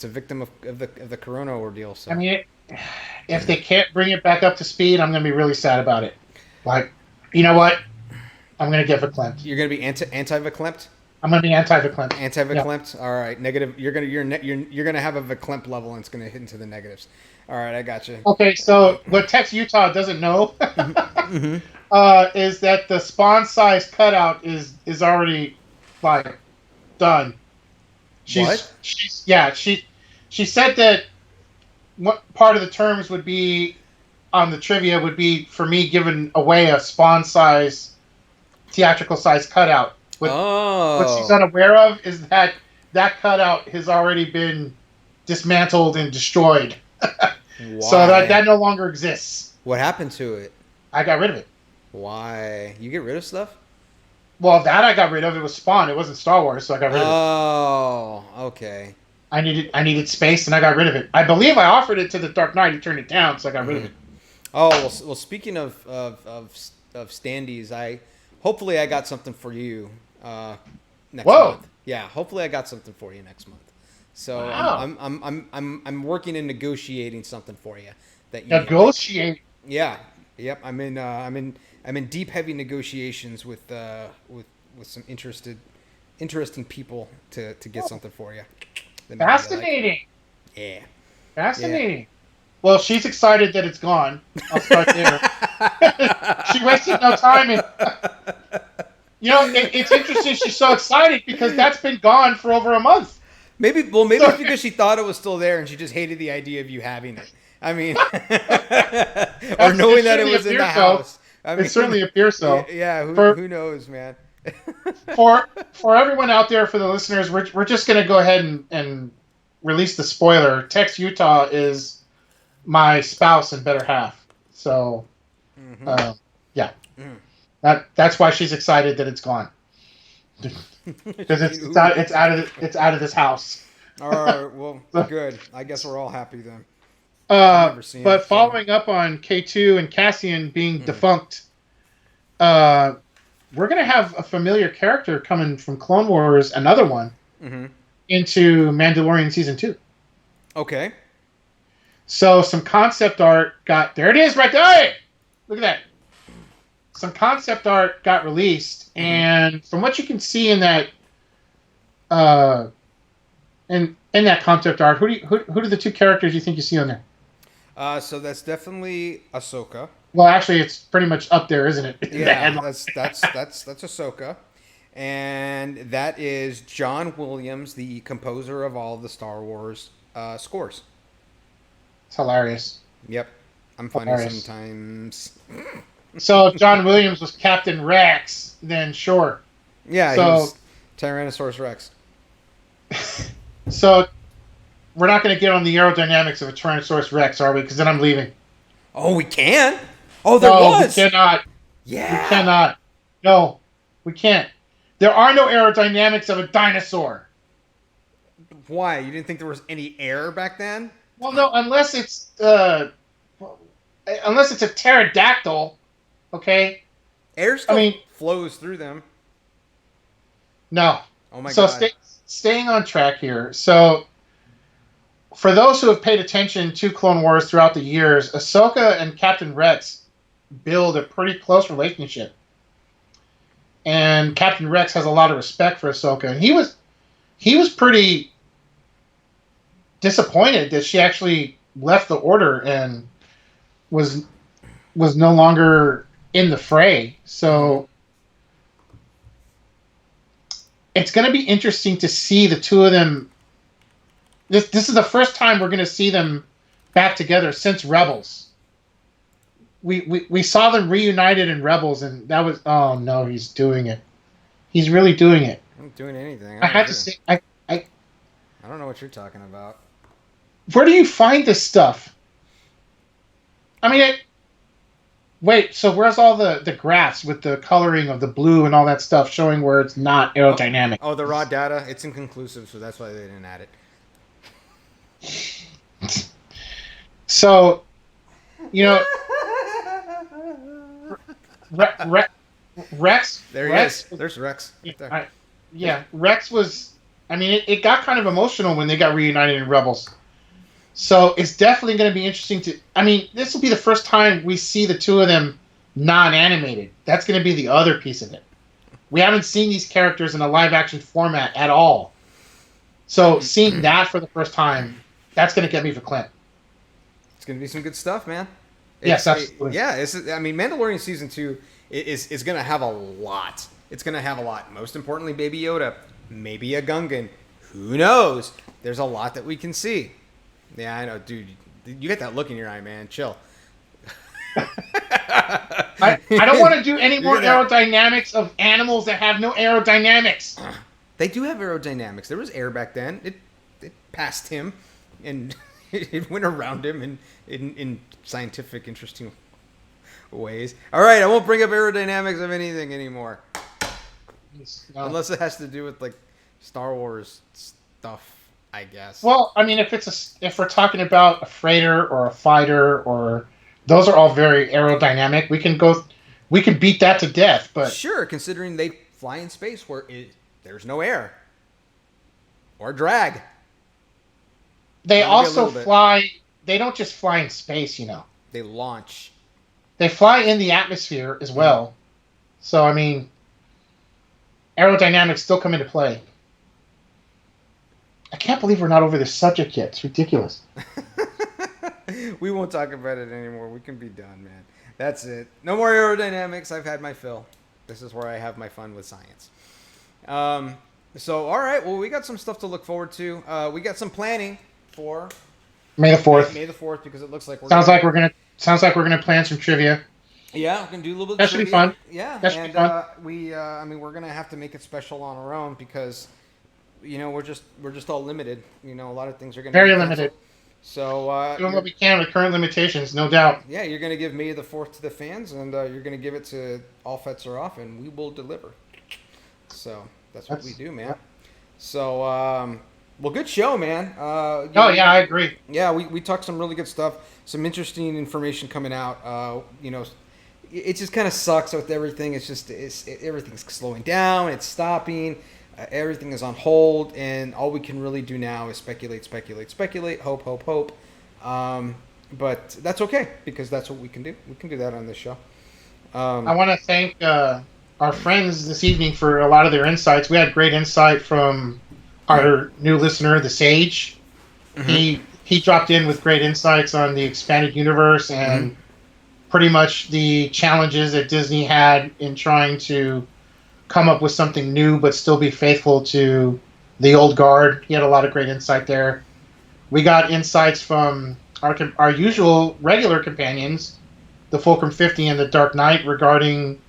victim of the Corona ordeal. So I mean, if they can't bring it back up to speed, I'm going to be really sad about it. Like, you know what? I'm going to get verklempt. you're gonna be anti-verklempt. I'm going to be anti-verklempt. Anti-verklempt. All right, negative. You're gonna have a verklempt level, and it's gonna hit into the negatives. All right, I got you. Okay, so what Tex Utah doesn't know, is that the Spawn size cutout is already like done. What? She said that what part of the terms would be on the trivia would be for me giving away a Spawn size theatrical size cutout. What she's Oh. unaware of is that cutout has already been dismantled and destroyed. So Why? that no longer exists. What happened to it? I got rid of it. Why? You get rid of stuff? Well, that I got rid of. It was Spawn. It wasn't Star Wars, so I got rid of it. Oh, okay. I needed space, and I got rid of it. I believe I offered it to the Dark Knight. He turned it down, so I got rid of it. Oh, well, speaking of standees, hopefully I got something for you next Whoa. month. Yeah, hopefully I got something for you next month. So Wow. I'm working and negotiating something for you that you Negotiate. Yeah. Yep. I'm in deep, heavy negotiations with some interesting people to get something for you. that maybe you like. Fascinating. Yeah. Fascinating. Well, she's excited that it's gone. I'll start there. She wasted no time. It's interesting she's so excited because that's been gone for over a month. Maybe it's because she thought it was still there and she just hated the idea of you having it. I mean, or knowing that it was in the house. I mean, it certainly appears so. Yeah, who knows, man? For everyone out there, for the listeners, we're just going to go ahead and release the spoiler. Tex Utah is my spouse and better half. So, yeah. That's why she's excited that it's gone. Because it's out of this house. All right, well, good. I guess we're all happy then. But following up on K2 and Cassian being defunct, we're gonna have a familiar character coming from Clone Wars, another one, into Mandalorian season 2. Okay. So some concept art there it is right there. Hey! Look at that. Some concept art got released, and from what you can see in that, in that concept art, who do the two characters you think you see on there? So that's definitely Ahsoka. Well, actually, it's pretty much up there, isn't it? Yeah, that's Ahsoka, and that is John Williams, the composer of all the Star Wars scores. It's hilarious. Yep, I'm funny sometimes. So if John Williams was Captain Rex, then sure. Yeah, so, he was Tyrannosaurus Rex. So we're not going to get on the aerodynamics of a Tyrannosaurus Rex, are we? Because then I'm leaving. Oh, we can? Oh, there was? We cannot. Yeah. We cannot. No, we can't. There are no aerodynamics of a dinosaur. Why? You didn't think there was any air back then? Well, no, unless it's a pterodactyl, okay? Air still flows through them. No. Oh my God. So staying on track here. So for those who have paid attention to Clone Wars throughout the years, Ahsoka and Captain Rex build a pretty close relationship. And Captain Rex has a lot of respect for Ahsoka. And he was pretty disappointed that she actually left the Order and was no longer in the fray. So it's going to be interesting to see the two of them. This is the first time we're going to see them back together since Rebels. We saw them reunited in Rebels, and that was, oh no, he's doing it. He's really doing it. I'm not doing anything. I had to say, I don't know what you're talking about. Where do you find this stuff? I mean, wait, so where's all the graphs with the coloring of the blue and all that stuff showing where it's not aerodynamic? Oh, the raw data? It's inconclusive, so that's why they didn't add it. So, Rex. There he is. There's Rex. There. Yeah, Rex was. I mean, it got kind of emotional when they got reunited in Rebels. So it's definitely going to be interesting to. I mean, this will be the first time we see the two of them non-animated. That's going to be the other piece of it. We haven't seen these characters in a live-action format at all. So seeing that for the first time, that's going to get me for Clint. It's going to be some good stuff, man. Yes, absolutely. I mean, Mandalorian Season 2 is going to have a lot. It's going to have a lot. Most importantly, Baby Yoda, maybe a Gungan. Who knows? There's a lot that we can see. Yeah, I know, dude. You get that look in your eye, man. Chill. I don't want to do any more aerodynamics of animals that have no aerodynamics. They do have aerodynamics. There was air back then. It passed him, and it went around him in scientific, interesting ways. All right, I won't bring up aerodynamics of anything anymore, No. unless it has to do with like Star Wars stuff, I guess. Well, I mean, if we're talking about a freighter or a fighter, or those are all very aerodynamic. We can beat that to death. But sure, considering they fly in space where there's no air or drag. they also fly. They don't just fly in space, They launch. They fly in the atmosphere as well. So, I mean, aerodynamics still come into play. I can't believe we're not over this subject yet. It's ridiculous. We won't talk about it anymore. We can be done, man. That's it. No more aerodynamics. I've had my fill. This is where I have my fun with science. So, all right. Well, we got some stuff to look forward to. We got some planning for May the 4th. May the 4th, because it looks like Sounds like we're gonna plan some trivia. Yeah, we're gonna do a little bit. That of should be trivia. fun. Yeah, That should be fun. we're gonna have to make it special on our own because, we're just all limited. A lot of things are gonna Very be limited. So Doing what we can with current limitations, no doubt. yeah, you're gonna give May the 4th to the fans, and you're gonna give it to All Fets Are Off, and we will deliver. So that's what we do, man. Yeah. So well, good show, man. Yeah, I agree. Yeah, we talked some really good stuff. Some interesting information coming out. It just kind of sucks with everything. It's just everything's slowing down. It's stopping. Everything is on hold, and all we can really do now is speculate, hope. But that's okay because that's what we can do. We can do that on this show. I want to thank our friends this evening for a lot of their insights. We had great insight from our new listener, the Sage. Mm-hmm. He dropped in with great insights on the expanded universe and pretty much the challenges that Disney had in trying to come up with something new but still be faithful to the old guard. He had a lot of great insight there. We got insights from our usual regular companions, the Fulcrum 50 and the Dark Knight, regarding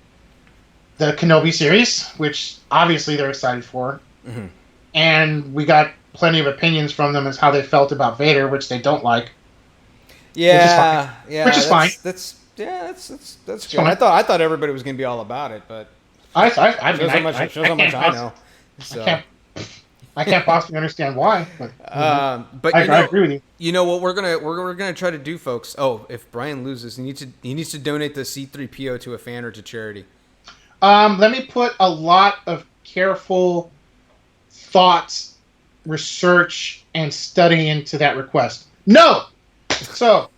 the Kenobi series, which obviously they're excited for. Mm-hmm. And we got plenty of opinions from them as how they felt about Vader, which they don't like. Yeah, which is fine. That's good. Fine. I thought everybody was going to be all about it, but shows how much I know. So. I can't possibly understand why, but I agree with you. You know what we're gonna try to do, folks? Oh, if Brian loses, he needs to donate the C3PO to a fan or to charity. Let me put a lot of careful thoughts, research, and study into that request. No. So.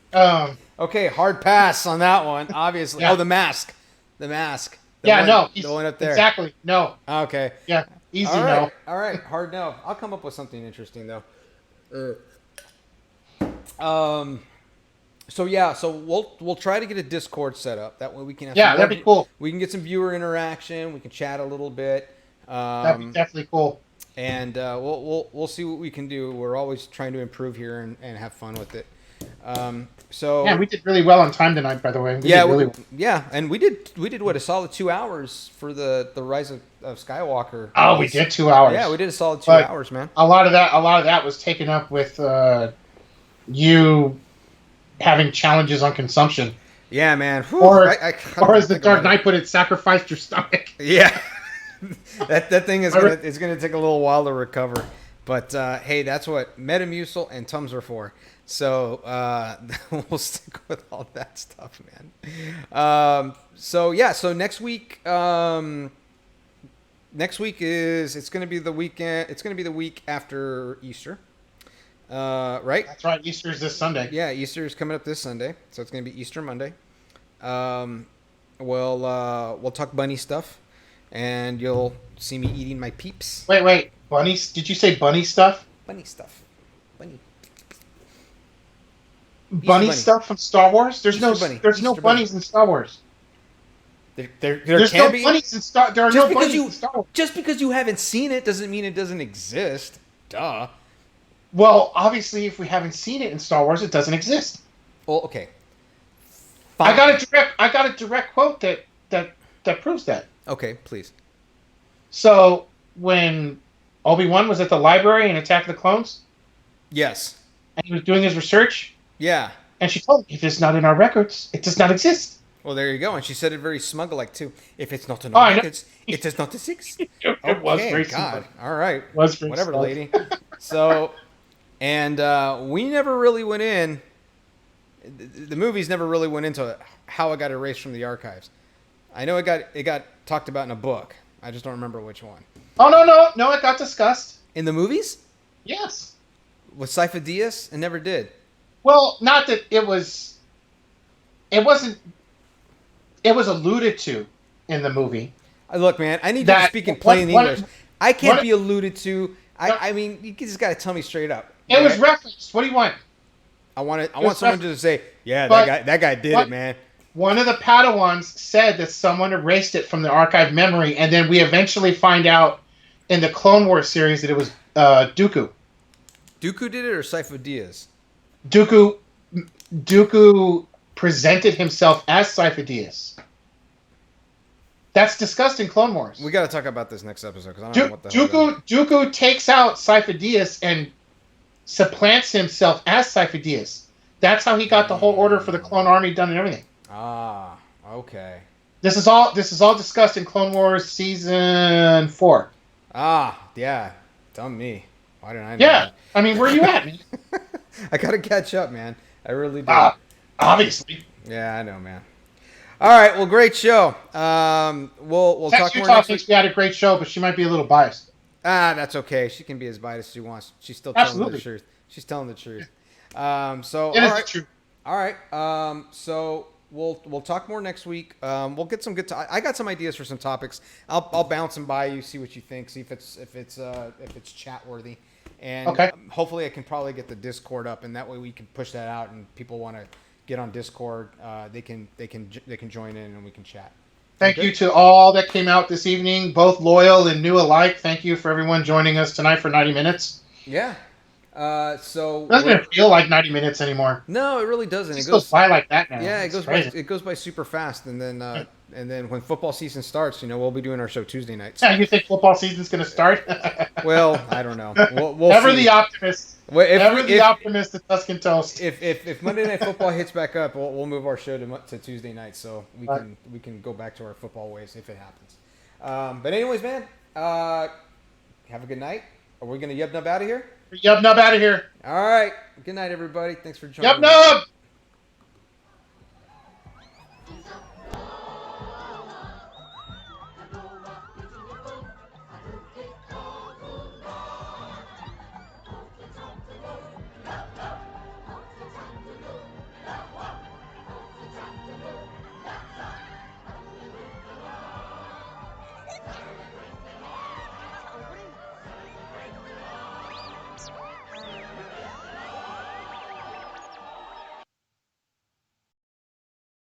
Okay, hard pass on that one. Obviously. Yeah. Oh, the mask. The one up there. Exactly. No. Okay. Yeah. Easy all right. no. All right. Hard no. I'll come up with something interesting though. So we'll try to get a Discord set up. That way we can have that'd be cool. We can get some viewer interaction. We can chat a little bit. That'd be definitely cool. And we'll see what we can do. We're always trying to improve here and have fun with it. We did really well on time tonight, by the way. And we did what, a solid 2 hours for the Rise of Skywalker. Oh, we did 2 hours. Yeah, we did a solid 2 hours, man. A lot of that was taken up with you having challenges on consumption. Yeah, man. Whew, or as the Dark Knight put it, sacrificed your stomach. Yeah, that thing is gonna take a little while to recover. But hey, that's what Metamucil and Tums are for. So we'll stick with all that stuff, man. So next week, it's going to be the weekend. It's going to be the week after Easter, right? That's right. Easter is this Sunday. Yeah, Easter is coming up this Sunday, so it's going to be Easter Monday. We'll talk bunny stuff, and you'll see me eating my peeps. Wait, bunnies? Did you say bunny stuff? Bunny stuff. Bunny stuff from Star Wars? There's no bunnies in Star Wars. There There's can no be. bunnies in Star. There are no bunnies in Star Wars. Just because you haven't seen it doesn't mean it doesn't exist. Duh. Well, obviously, if we haven't seen it in Star Wars, it doesn't exist. Well, okay. I Fine. got a direct quote that proves that. Okay, please. So when Obi-Wan was at the library and Attack of the Clones, Yes. and he was doing his research, Yeah. and she told him, if it's not in our records, it does not exist. Well, there you go. And she said it very smug-like, too. If it's not in Oh, our I know. records, it does not exist. It was very God. smug. All right. Was very Whatever, smug. lady. So, and we never really went in. The movies never really went into how it got erased from the archives. I know it got talked about in a book. I just don't remember which one. Oh, no, it got discussed. In the movies? Yes. With Sypha Diaz? It never did. Well, not that it was... It wasn't... It was alluded to in the movie. Look, man, I need you to That- speak in plain what- English. I can't what- be alluded to. I mean, you just got to tell me straight up. It was right? referenced. What do you want? I want was someone to say, yeah, but- that guy did what- it, man. One of the Padawans said that someone erased it from the archive memory, and then we eventually find out in the Clone Wars series that it was Dooku. Dooku did it or Sypha Diaz? Dooku presented himself as Sypha Diaz. That's discussed in Clone Wars. We got to talk about this next episode because I don't know what the hell. Dooku takes out Sypha Diaz and supplants himself as Sypha Diaz. That's how he got the whole order for the Clone Army done and everything. Ah, okay. This is all discussed in Clone Wars season 4. Ah, yeah. Dumb me. Why didn't I know Yeah, I mean, where are you at, man? that? I got to catch up, man. I really do. Obviously. Yeah, I know, man. All right, well, great show. We'll talk Tex more Utah next thinks week. we had a great show, but she might be a little biased. Ah, that's okay. She can be as biased as she wants. She's still telling Absolutely. the truth. She's telling the truth. So It all is right. the truth. All right. So we'll talk more next week. We'll get some good. I got some ideas for some topics. I'll bounce them by you, see what you think, see if it's chat worthy, and Okay. hopefully I can probably get the Discord up, and that way we can push that out, and people want to get on Discord. They can join in and we can chat. Thank Good? you to all that came out this evening, both loyal and new alike. Thank you for everyone joining us tonight for 90 minutes. Yeah. So It doesn't even feel like 90 minutes anymore. no, it really doesn't. It It just goes by like that now. Yeah, it It's goes by. crazy. It goes by super fast, and then when football season starts, we'll be doing our show Tuesday nights. Yeah, you think football season's going to start? Well, I don't know. We'll Never see. the optimist. Well, Never the optimist that Tuscan toast. If Monday Night Football hits back up, we'll move our show to Tuesday night, so we can go back to our football ways if it happens. But anyways, man, have a good night. Are we gonna yub nub out of here? Yub nub out of here. All right. Good night, everybody. Thanks for joining. Yub nub.